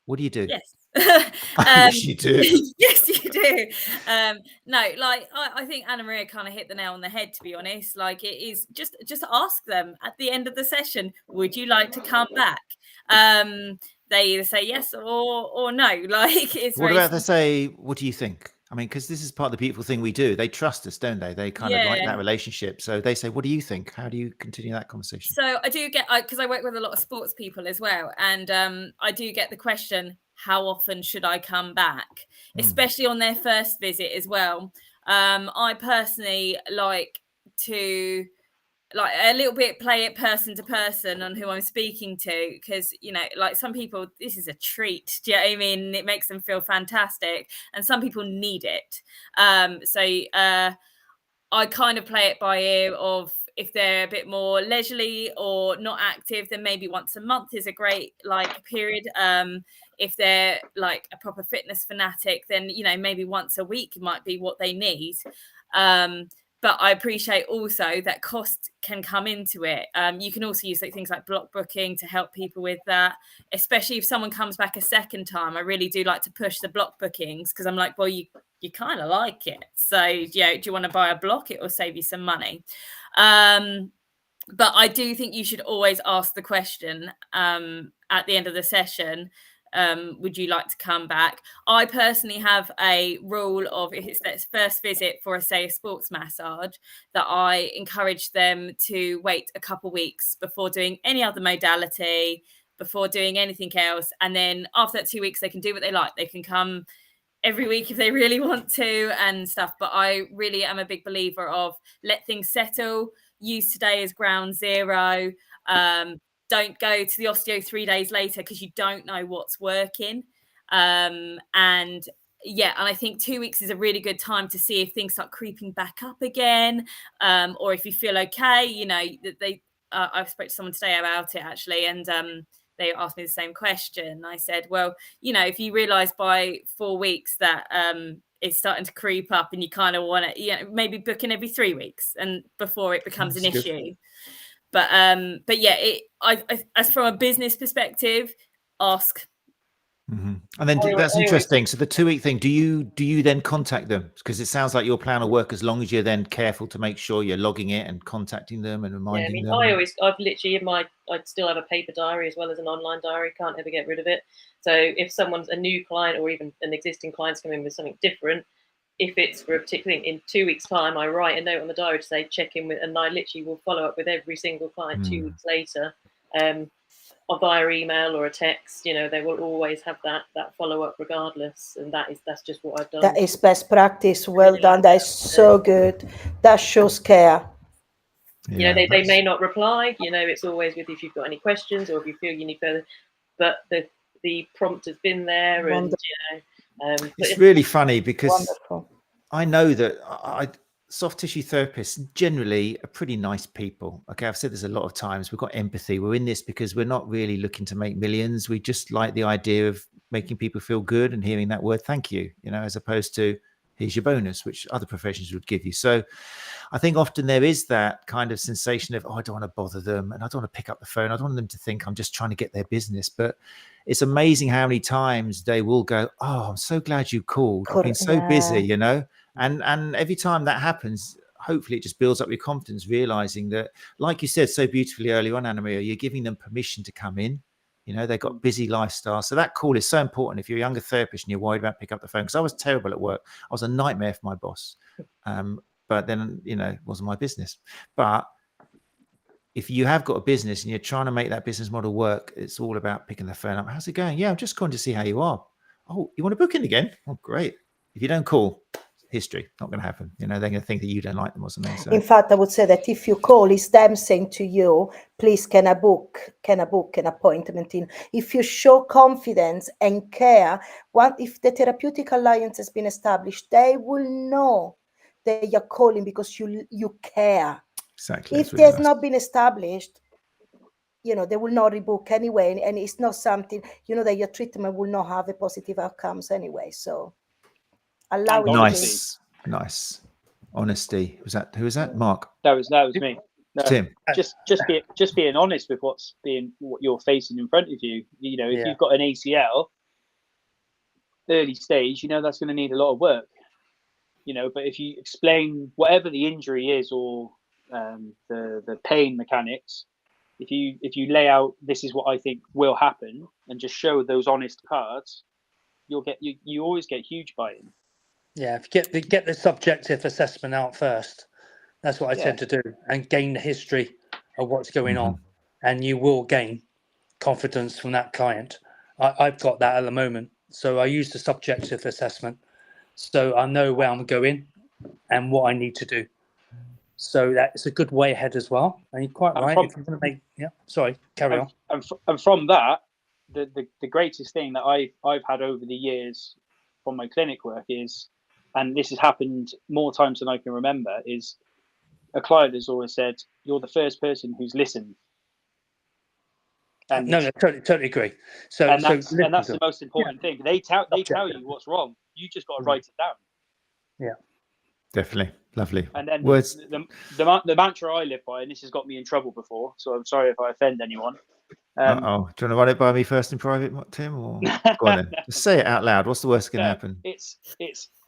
What do you do? Yes. Yes, you do. Yes, you do. No, like I think Anna Maria kind of hit the nail on the head, to be honest. Like, it is just ask them at the end of the session, would you like to come back? They either say yes or no. Like, it's What very about they simple. say, what do you think? I mean, because this is part of the beautiful thing we do. They trust us, don't they? They kind of like Yeah. that relationship. So they say, what do you think? How do you continue that conversation? So I do get, because I work with a lot of sports people as well, and I do get the question, how often should I come back, especially on their first visit as well. I personally like to a little bit play it person to person on who I'm speaking to, because, you know, like, some people, this is a treat, do you know what I mean? It makes them feel fantastic, and some people need it. I kind of play it by ear of, if they're a bit more leisurely or not active, then maybe once a month is a great period. If they're like a proper fitness fanatic, then, you know, maybe once a week might be what they need. But I appreciate also that cost can come into it. You can also use things like block booking to help people with that, especially if someone comes back a second time. I really do like to push the block bookings, because I'm like, well, you kind of like it. So, yeah, do you want to buy a block? It will save you some money. But I do think you should always ask the question at the end of the session, would you like to come back? I personally have a rule of, if it's their first visit for a sports massage, that I encourage them to wait a couple of weeks before doing any other modality, before doing anything else. And then after that 2 weeks, they can do what they like. They can come every week if they really want to and stuff. But I really am a big believer of let things settle. Use today as ground zero. Don't go to the osteo 3 days later because you don't know what's working. And I think 2 weeks is a really good time to see if things start creeping back up again, or if you feel okay. You know, I spoke to someone today about it actually, and they asked me the same question. I said, well, you know, if you realise by 4 weeks that it's starting to creep up and you kind of want to, you know, maybe book in every 3 weeks and before it becomes an issue. But yeah, as from a business perspective, ask. Mm-hmm. And then that's interesting. So the 2 week thing, do you then contact them? Because it sounds like your plan will work as long as you're then careful to make sure you're logging it and contacting them and reminding them. I've literally I still have a paper diary as well as an online diary. Can't ever get rid of it. So if someone's a new client or even an existing client's coming in with something different, if it's for a particular thing, in 2 weeks' time, I write a note on the diary to say check in with, and I literally will follow up with every single client 2 weeks later, or via email or a text. You know, they will always have that follow up regardless, and that's just what I've done. That is best practice. Well done. That is so good. That shows care. Yeah, you know, they may not reply. You know, it's always with if you've got any questions or if you feel you need further, but the prompt has been there. Wonderful. And you know. It's really funny because I know that soft tissue therapists generally are pretty nice people. Okay, I've said this a lot of times. We've got empathy. We're in this because we're not really looking to make millions. We just like the idea of making people feel good and hearing that word "thank you," as opposed to "here's your bonus," which other professions would give you. So I think often there is that kind of sensation of, I don't want to bother them and I don't want to pick up the phone. I don't want them to think I'm just trying to get their business. But it's amazing how many times they will go, "Oh, I'm so glad you called. I've been so busy," And every time that happens, hopefully it just builds up your confidence, realizing that, like you said so beautifully earlier on, Anna Maria, you're giving them permission to come in. They've got busy lifestyles. So that call is so important. If you're a younger therapist and you're worried about picking up the phone, because I was terrible at work. I was a nightmare for my boss. But then, it wasn't my business. But if you have got a business and you're trying to make that business model work, it's all about picking the phone up. "How's it going? Yeah, I'm just calling to see how you are." "Oh, you want to book in again?" "Oh, great." If you don't call, history, not going to happen. They're going to think that you don't like them or something. So. In fact, I would say that if you call, it's them saying to you, "Please, can I book an appointment in?" If you show confidence and care, if the therapeutic alliance has been established, they will know that you're calling because you care. Exactly. If there's not been established, they will not rebook anyway, and it's not something, that your treatment will not have a positive outcomes anyway. So allow it. Nice. Honesty. Who was that? Mark? That was me. No, Tim. Just being honest with what you're facing in front of you. If you've got an ACL, early stage, that's going to need a lot of work. But if you explain whatever the injury is or the pain mechanics, if you lay out, this is what I think will happen, and just show those honest cards, you always get huge buy-in. Yeah, if you get the subjective assessment out first, that's what I tend to do, and gain the history of what's going on, and you will gain confidence from that client. I've got that at the moment, so I use the subjective assessment, so I know where I'm going and what I need to do. So that's a good way ahead as well. And you're quite right. If you're going to make, sorry, carry on. And from that, the greatest thing that I've had over the years from my clinic work is, and this has happened more times than I can remember, is a client has always said, "You're the first person who's listened." And no, totally agree. That's the most important thing. They tell you what's wrong. You just got to write it down. Yeah, definitely. Lovely. And then words. The mantra I live by, and this has got me in trouble before, so I'm sorry if I offend anyone. Do you want to run it by me first in private, Tim? Or go on then. Just say it out loud. What's the worst going to happen? It's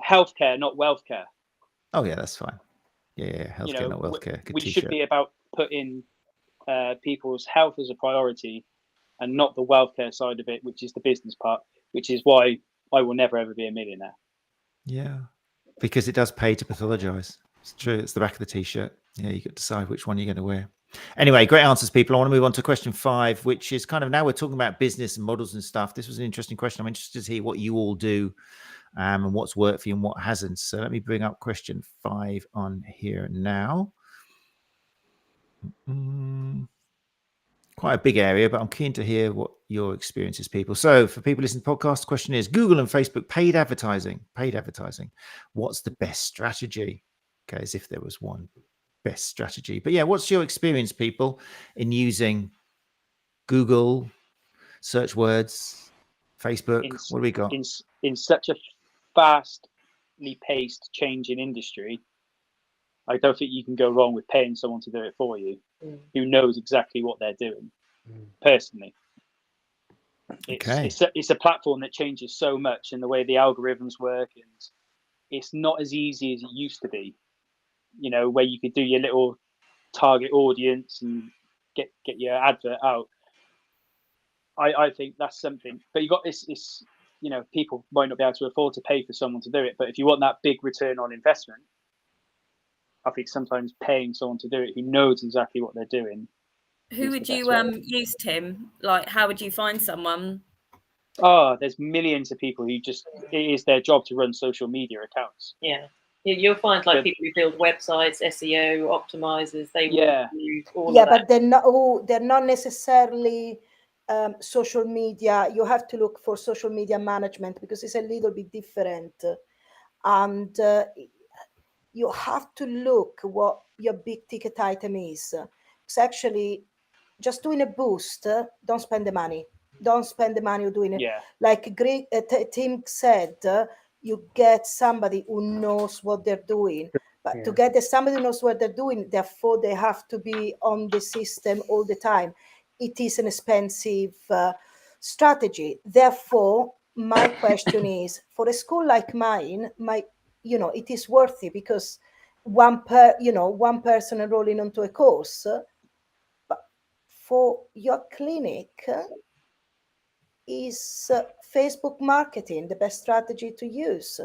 healthcare, not wealth care. Oh yeah, that's fine. Yeah, healthcare, not wealth care. We should be about putting people's health as a priority, and not the wealth care side of it, which is the business part. Which is why I will never ever be a millionaire. Yeah, because it does pay to pathologize. It's true. It's the back of the t-shirt. Yeah, you got to decide which one you're going to wear. Anyway, great answers, people. I want to move on to question 5, which is kind of, now we're talking about business and models and stuff. This was an interesting question. I'm interested to hear what you all do and what's worked for you and what hasn't. So let me bring up question 5 on here now. Quite a big area, but I'm keen to hear what your experience is, people. So for people listening to the podcast, the question is, Google and Facebook paid advertising. What's the best strategy? Okay, as if there was one best strategy. But yeah, what's your experience, people, in using Google, search words, Facebook? What do we got? In such a fastly paced changing industry, I don't think you can go wrong with paying someone to do it for you, who knows exactly what they're doing. Personally, it's a platform that changes so much in the way the algorithms work, and it's not as easy as it used to be. Where you could do your little target audience and get your advert out. I think that's something, but you got this. People might not be able to afford to pay for someone to do it, but if you want that big return on investment, I think sometimes paying someone to do it who knows exactly what they're doing. Who would you use, Tim? Like, how would you find someone? Oh, there's millions of people who it is their job to run social media accounts. Yeah. You'll find people who build websites, SEO, optimizers. They will use all of that. But they're not necessarily social media. You have to look for social media management because it's a little bit different. And you have to look what your big ticket item is. It's actually just doing a boost. Don't spend the money. Don't spend the money doing it. Yeah. Like Greg, Tim said, you get somebody who knows what they're doing. But to get somebody who knows what they're doing, therefore they have to be on the system all the time. It is an expensive strategy. Therefore, my question is, for a school like mine, it is worthy because one person enrolling onto a course. But for your clinic, is Facebook marketing the best strategy to use?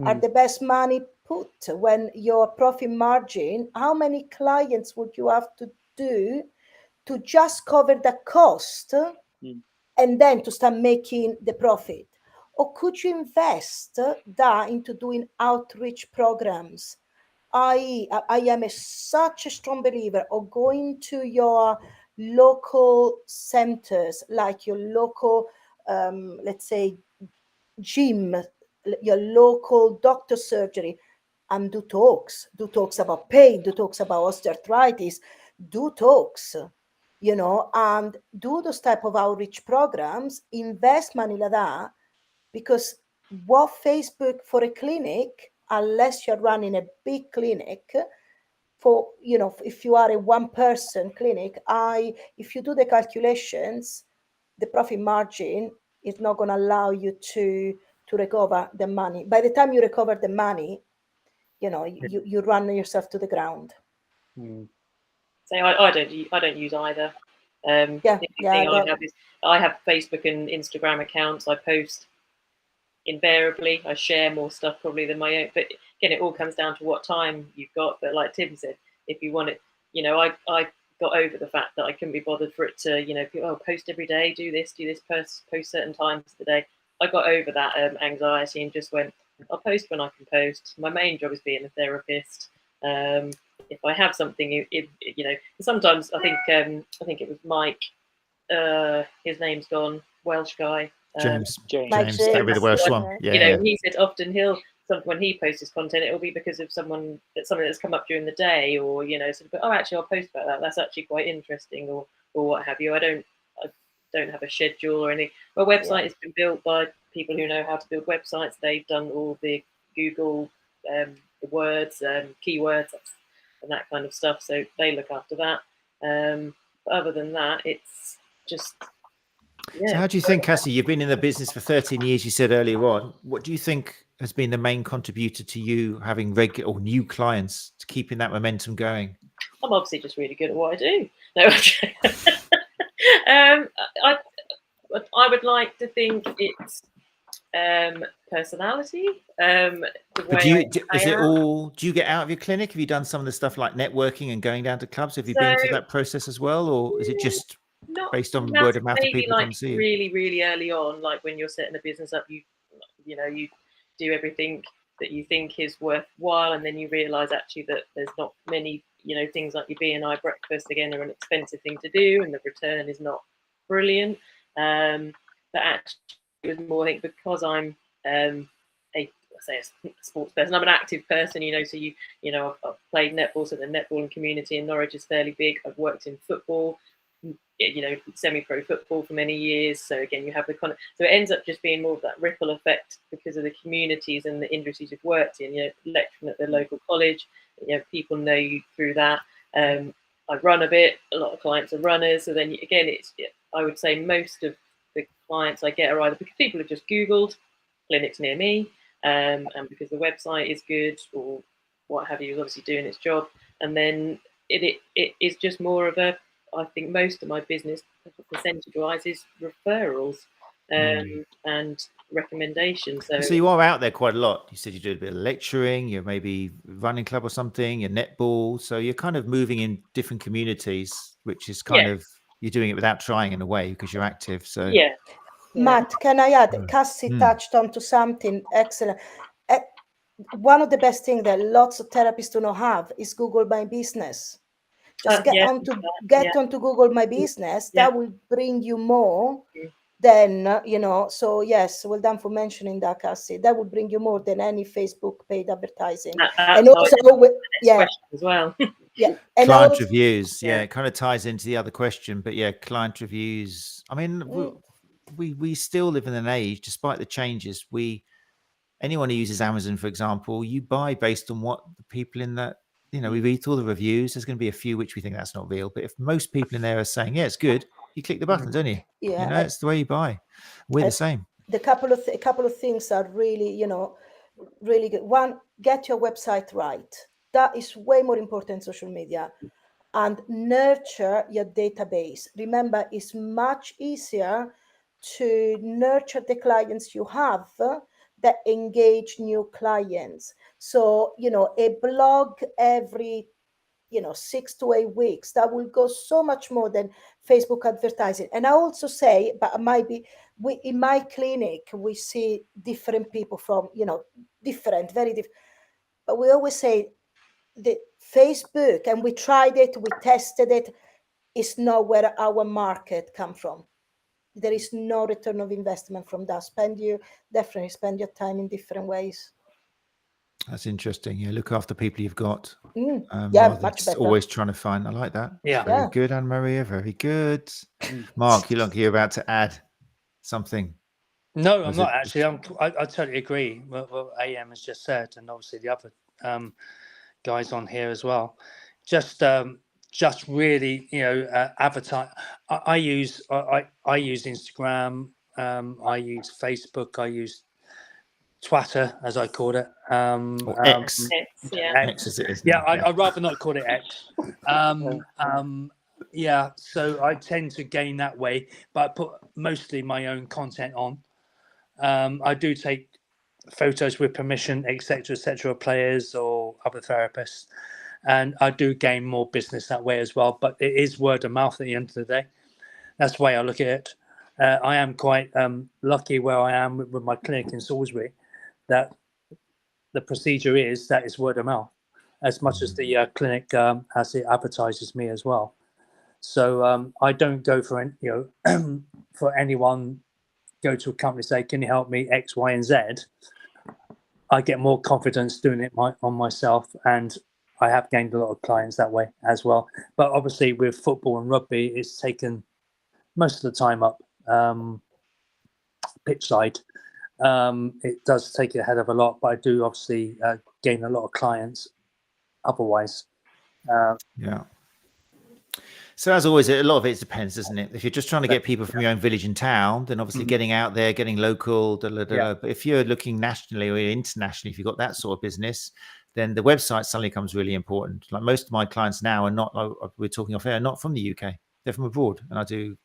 Are the best money put when your profit margin, how many clients would you have to do to just cover the cost and then to start making the profit? Or could you invest that into doing outreach programs? I am such a strong believer of going to your local centers, like your local, let's say, gym, your local doctor surgery, and do talks about pain, do talks about osteoarthritis, do talks, and do those type of outreach programs, invest money like that, because what Facebook for a clinic, unless you're running a big clinic, for, if you are a one person clinic, if you do the calculations, the profit margin is not going to allow you to recover the money. By the time you recover the money, you run yourself to the ground. So I don't use either. The only thing I have Facebook and Instagram accounts. I post invariably. I share more stuff probably than my own. But again, it all comes down to what time you've got. But like Tim said, if you want it, I got over the fact that I couldn't be bothered for it to, post every day, do this, post certain times of the day. I got over that anxiety and just went, I'll post when I can post. My main job is being a therapist. If I have something, sometimes I think it was Mike. His name's gone. Welsh guy. James. That'd be the Welsh one. Yeah. He said often when he posts his content, it will be because of something that's come up during the day, or actually I'll post about that. That's actually quite interesting, or what have you. I don't have a schedule or anything. My website has been built by people who know how to build websites. They've done all the Google the words, keywords, and that kind of stuff. So they look after that. But other than that, it's just. Yeah. So how do you think, Cassie, you've been in the business for 13 years, you said earlier on. What do you think has been the main contributor to you having regular or new clients, to keeping that momentum going? I'm obviously just really good at what I do. No, I would like to think it's personality. But do you get out of your clinic? Have you done some of the stuff like networking and going down to clubs? Have you been through that process as well, or is it just based on word of mouth of people come see you? Really, really early on, like when you're setting a business up, you do everything that you think is worthwhile, and then you realise actually that there's not many, things like your B&I breakfast again are an expensive thing to do, and the return is not brilliant. But actually, it was more, I think, because I'm a sports person. I'm an active person, so I've played netball, so the netballing community in Norwich is fairly big. I've worked in football, semi-pro football for many years. So again, you have the so it ends up just being more of that ripple effect because of the communities and the industries you've worked in. Lecturing at the local college, people know you through that. I run a bit. A lot of clients are runners. So then again, I would say most of the clients I get are either because people have just Googled clinics near me, and because the website is good or what have you, is obviously doing its job. And then it is just more of a, I think most of my business percentage-wise is referrals and recommendations. So you are out there quite a lot. You said you do a bit of lecturing, you're maybe running club or something, you're netball. So you're kind of moving in different communities, which is kind of, you're doing it without trying in a way because you're active. So Matt, can I add? Cassie touched on to something excellent. One of the best things that lots of therapists do not have is Google My Business. Just get onto Google My Business. That will bring you more then so yes, well done for mentioning that, Cassie. That would bring you more than any Facebook paid advertising. And also question as well. Yeah, and client also, reviews. Yeah, it kind of ties into the other question, but yeah, client reviews. I mean, we still live in an age, despite the changes. Anyone who uses Amazon, for example, you buy based on what the people in that, we read all the reviews. There's going to be a few which we think that's not real, but if most people in there are saying, yeah, it's good, you click the button, don't you? yeah, It's the way you buy. We're the same. a couple of things are really, really good. One, get your website right. That is way more important in social media. And nurture your database. Remember, it's much easier to nurture the clients you have that engage new clients. So, a blog every 6 to 8 weeks, that will go so much more than Facebook advertising. And I also say, but it might be, in my clinic, we see different people from, different, very different. But we always say the Facebook, and we tried it, we tested it, is not where our market come from. There is no return of investment from that. Definitely spend your time in different ways. That's interesting. Yeah, look after people you've got. Much better. Always trying to find. I like that. Yeah. Very good, Anna Maria. Very good. Mark, you're about to add something. No, I'm not actually. I totally agree with what AM has just said, and obviously the other guys on here as well. Just really, advertise. I use Instagram. I use Facebook. I use Twitter, as I call it. Or X. X, as it is. Yeah, I'd rather not call it X. Yeah, so I tend to gain that way, but I put mostly my own content on. I do take photos with permission, etc., of players or other therapists, and I do gain more business that way as well. But it is word of mouth at the end of the day. That's the way I look at it. I am quite lucky where I am with my clinic in Salisbury, that the procedure is word of mouth, as much as the clinic as it advertises me as well. So I don't go for for anyone. Go to a company, say, can you help me X, Y, and Z? I get more confidence doing it on myself, and I have gained a lot of clients that way as well. But obviously with football and rugby, it's taken most of the time up pitch side. It does take it ahead of a lot, but I do obviously gain a lot of clients otherwise. Yeah. So as always, a lot of it depends, doesn't it? If you're just trying to get people from your own village and town, then obviously getting out there, getting local. But if you're looking nationally or internationally, if you've got that sort of business, then the website suddenly becomes really important. Like most of my clients now are not, we're talking off air, not from the UK. They're from abroad. And I do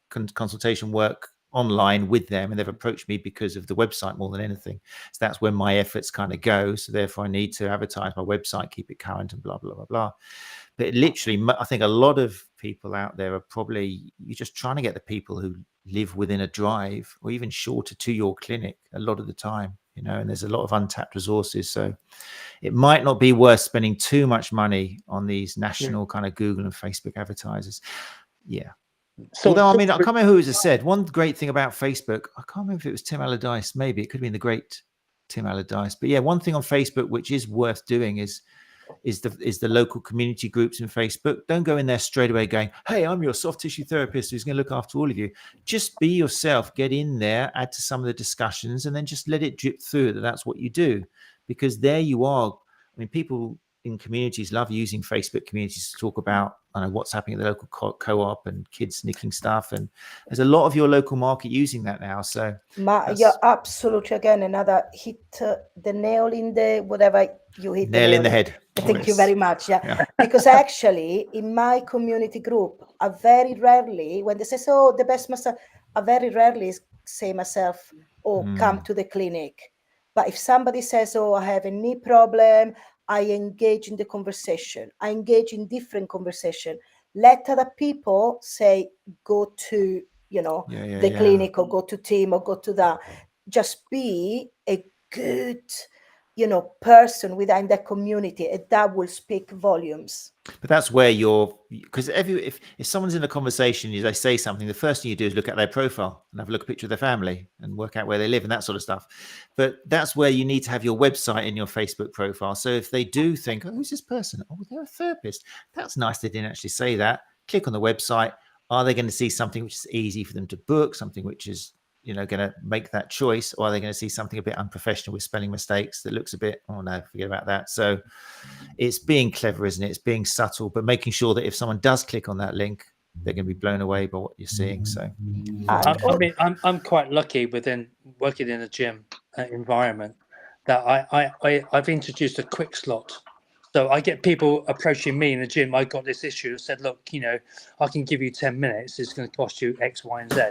consultation work online with them, and they've approached me because of the website more than anything. So that's where my efforts kind of go. So therefore I need to advertise my website, keep it current, and blah, blah, blah, blah. But literally, I think a lot of people out there are probably, you're just trying to get the people who live within a drive or even shorter to your clinic a lot of the time, and there's a lot of untapped resources. So it might not be worth spending too much money on these national kind of Google and Facebook advertisers. Yeah. So, although, I mean, I can't remember who it was said. One great thing about Facebook, I can't remember if it was Tim Allardyce, maybe it could have been the great Tim Allardyce. But yeah, one thing on Facebook which is worth doing is the local community groups in Facebook. Don't go in there straight away going, hey, I'm your soft tissue therapist who's going to look after all of you. Just be yourself, get in there, add to some of the discussions, and then just let it drip through that's what you do. Because there you are. I mean, people in communities love using Facebook communities to talk about what's happening at the local co-op and kids nicking stuff. And there's a lot of your local market using that now. So you're absolutely, again, another hit the nail in the, whatever you hit. Nail in the head. Thank you very much. Yeah. Because actually in my community group, I very rarely, when they say, oh, the best massage, I very rarely say myself, come to the clinic. But if somebody says, oh, I have a knee problem, I engage in the conversation. I engage in different conversation. Let other people say, go to, the clinic or go to team or go to that. Just be a good, person within the community, and that will speak volumes. But that's where because if someone's in a conversation, they say something, the first thing you do is look at their profile and have a look at a picture of their family and work out where they live and that sort of stuff. But that's where you need to have your website in your Facebook profile. So if they do think, oh, who's this person? Oh, they're a therapist. That's nice. They didn't actually say that. Click on the website. Are they going to see something which is easy for them to book, something which is going to make that choice, or are they going to see something a bit unprofessional with spelling mistakes that looks a bit, oh no, forget about that. So it's being clever, isn't it? It's being subtle, but making sure that if someone does click on that link, they're going to be blown away by what you're seeing. So I'm quite lucky within working in a gym environment that I've introduced a quick slot. So I get people approaching me in the gym. I got this issue. I said, look, I can give you 10 minutes. It's going to cost you X, Y, and Z.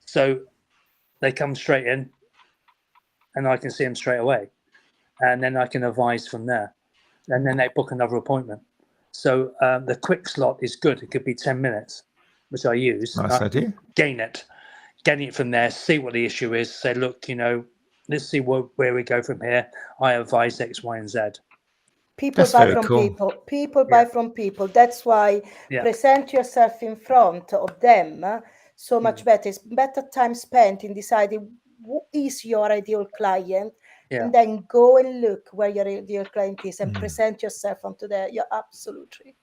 So they come straight in and I can see them straight away. And then I can advise from there. And then they book another appointment. So the quick slot is good. It could be 10 minutes, which I use. Nice idea. Getting it from there, see what the issue is. Say, look, let's see where we go from here. I advise X, Y, and Z. People buy from people. People buy from people. That's why present yourself in front of them so much better. It's better time spent in deciding who is your ideal client, and then go and look where your ideal client is and present yourself onto there. You're absolutely.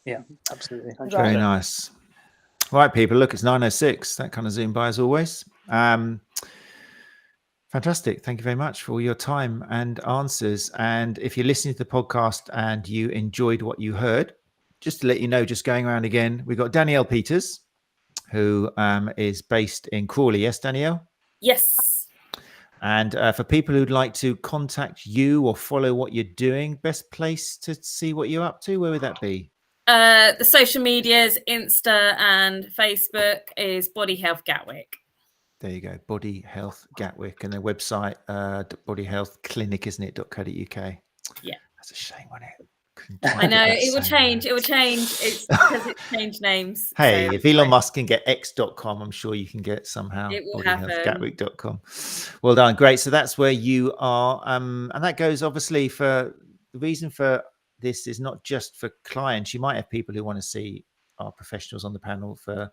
Yeah, absolutely. Right. Very nice. All right, people. Look, it's 9:06. That kind of zoom by as always. Fantastic. Thank you very much for all your time and answers. And if you're listening to the podcast and you enjoyed what you heard, just to let you know, just going around again, we've got Danielle Peters, who is based in Crawley. Yes, Danielle? Yes. And for people who'd like to contact you or follow what you're doing, best place to see what you're up to, where would that be? The social medias, Insta and Facebook, is Body Health Gatwick. There you go, Body Health Gatwick, and their website, Body Health Clinic, isn't it? .co.uk. Yeah. That's a shame, wasn't it? I know, it will change. It will change. It's because it's changed names. Hey, so if Elon Musk can get x.com, I'm sure you can get somehow. It will happen. Bodyhealthgatwick.com. Well done. Great. So that's where you are. And that goes obviously for the reason for this is not just for clients. You might have people who want to see our professionals on the panel for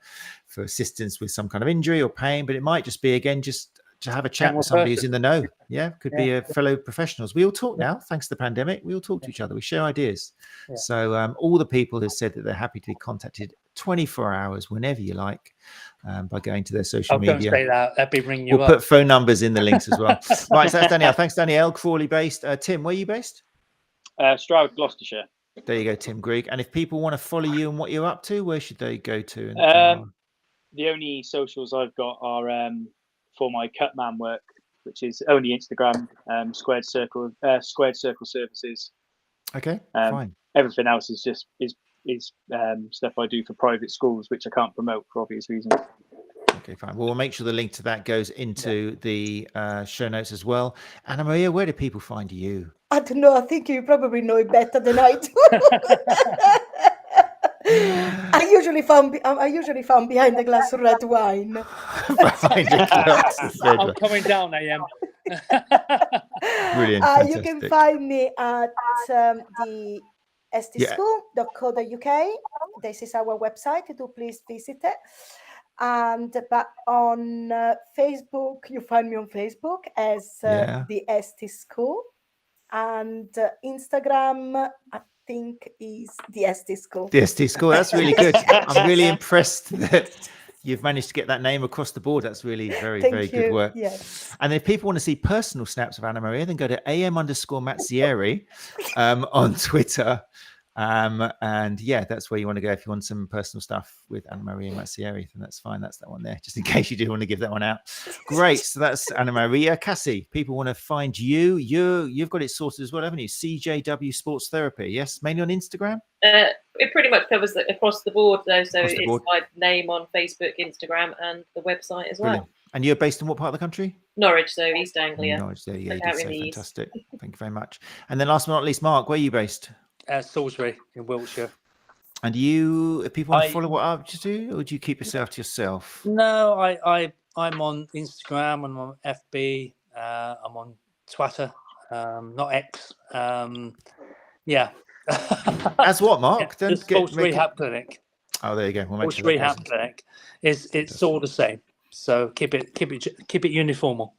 assistance with some kind of injury or pain, but it might just be, again, just to have a chat with somebody who's in the know. Yeah, could be a fellow professionals. We all talk now, thanks to the pandemic. We all talk to each other. We share ideas. Yeah. So all the people who said that they're happy to be contacted 24 hours, whenever you like, by going to their social media. Don't say that. That'd be ringing you we'll up. Put phone numbers in the links as well. Right, so that's Danielle. Thanks, Danielle. Crawley based. Tim, where are you based? Stroud, Gloucestershire. There you go, Tim Gregg. And if people want to follow you and what you're up to, where should they go to? The only socials I've got are for my cut man work, which is only Instagram, squared circle services. Okay, fine. Everything else is just stuff I do for private schools, which I can't promote for obvious reasons. Okay, fine. Well, we'll make sure the link to that goes into the show notes as well. Anna Maria, where do people find you? I don't know. I think you probably know it better than I do. I usually found behind the glass of red wine. Behind the glass of red wine. I'm coming down, I am. Brilliant. You can find me at the stschool.co.uk. This is our website. Do please visit it. But on Facebook, you find me on Facebook as the ST School, and Instagram, I think, is the ST School. The ST School. That's really good. I'm really impressed that you've managed to get that name across the board. That's really very good work. Yes. And if people want to see personal snaps of Anna Maria, then go to _Mazzieri on Twitter. And yeah, that's where you want to go if you want some personal stuff with Anna Maria Mazzieri. Then that's fine. That's that one there, just in case you do want to give that one out. Great. So that's Anna Maria. Cassie, people want to find you. You've got it sorted as well, haven't you? CJW Sports Therapy. Yes, mainly on Instagram. It pretty much covers across the board, though. So it's board. my name on Facebook, Instagram, and the website as well. Brilliant. And you're based in what part of the country? Norwich, so East Anglia. Norwich, there you go. Out in So the east. fantastic. Thank you very much. And then last but not least, Mark, where are you based? Salisbury in Wiltshire. And you, if people want to follow what up to do, or do you keep yourself to yourself? No, I'm on Instagram, I'm on FB, I'm on Twitter, not X. Yeah. As what, Mark? The sports rehab clinic. Oh, there you go. We'll make Sports sure that rehab doesn't. clinic. It's all the same. So keep it uniformal.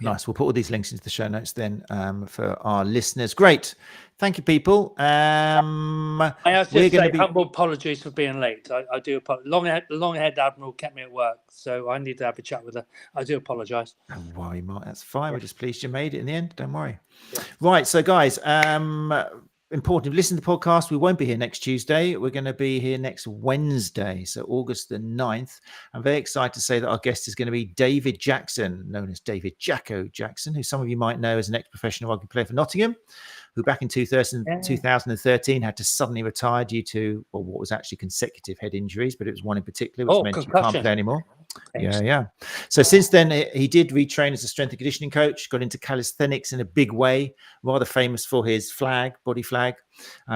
Nice. We'll put all these links into the show notes then for our listeners. Great. Thank you, people. I have to say humble apologies for being late. I do apologize. Long-haired Admiral kept me at work, so I need to have a chat with her. I do apologise. Don't worry, Mark. That's fine. We're just pleased you made it in the end. Don't worry. Yeah. Right. So, guys, important. If you listen to the podcast, we won't be here next Tuesday. We're going to be here next Wednesday, so August the 9th. I'm very excited to say that our guest is going to be David Jackson, known as David Jacko Jackson, who some of you might know as an ex-professional rugby player for Nottingham, who back in 2013 had to suddenly retire due to what was actually consecutive head injuries, but it was one in particular which meant he can't play anymore. Yeah. So since then, he did retrain as a strength and conditioning coach, got into calisthenics in a big way, rather famous for his body flag.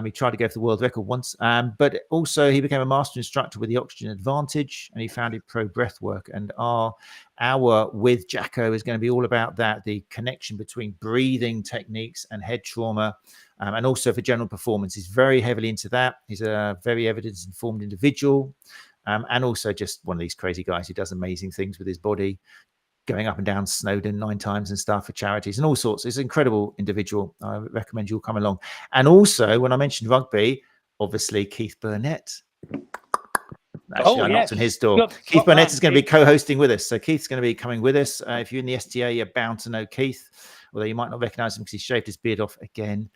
He tried to go for the world record once, but also he became a master instructor with the Oxygen Advantage, and he founded Pro Breathwork. And our hour with Jacko is going to be all about that, the connection between breathing techniques and head trauma, and also for general performance. He's very heavily into that. He's a very evidence-informed individual. And also just one of these crazy guys who does amazing things with his body, going up and down Snowdon 9 times and stuff for charities and all sorts. He's an incredible individual. I recommend you all come along. And also, when I mentioned rugby, obviously Keith Burnett. Actually, I knocked on his door. Keith Burnett is going to be co-hosting with us. So Keith's going to be coming with us. If you're in the STA, you're bound to know Keith, although you might not recognise him because he shaved his beard off again.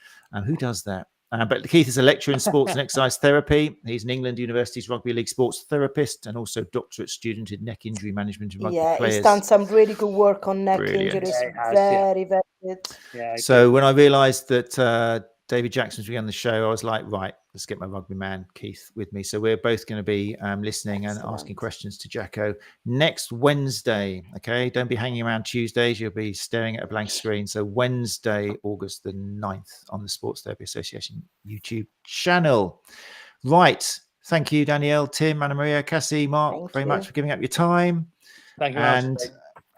Who does that? But Keith is a lecturer in sports and exercise therapy. He's an England University's rugby league sports therapist and also doctorate student in neck injury management and rugby players. He's done some really good work on neck injuries. Very good. Yeah, so when I realised that David Jackson was on the show, I was like, right, let's get my rugby man Keith with me. So we're both going to be listening and asking questions to Jacko next Wednesday. Okay, don't be hanging around Tuesdays. You'll be staring at a blank screen. So Wednesday, August the 9th on the Sports Therapy Association YouTube channel. Right. Thank you, Danielle, Tim, Anna Maria, Cassie, Mark, very much for giving up your time. Thank you. And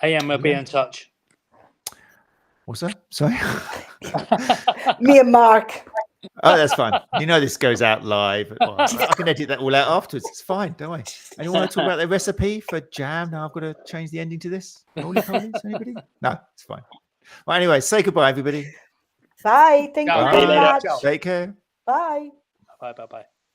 AM will be in touch. What's that? Sorry. Me and Mark. Oh, that's fine. You know this goes out live. Well, I can edit that all out afterwards. It's fine, don't I? Anyone want to talk about the recipe for jam? Now I've got to change the ending to this. Anybody? No, it's fine. Well, anyway, say goodbye, everybody. Bye. Thank you very much. Take care. Bye. Bye.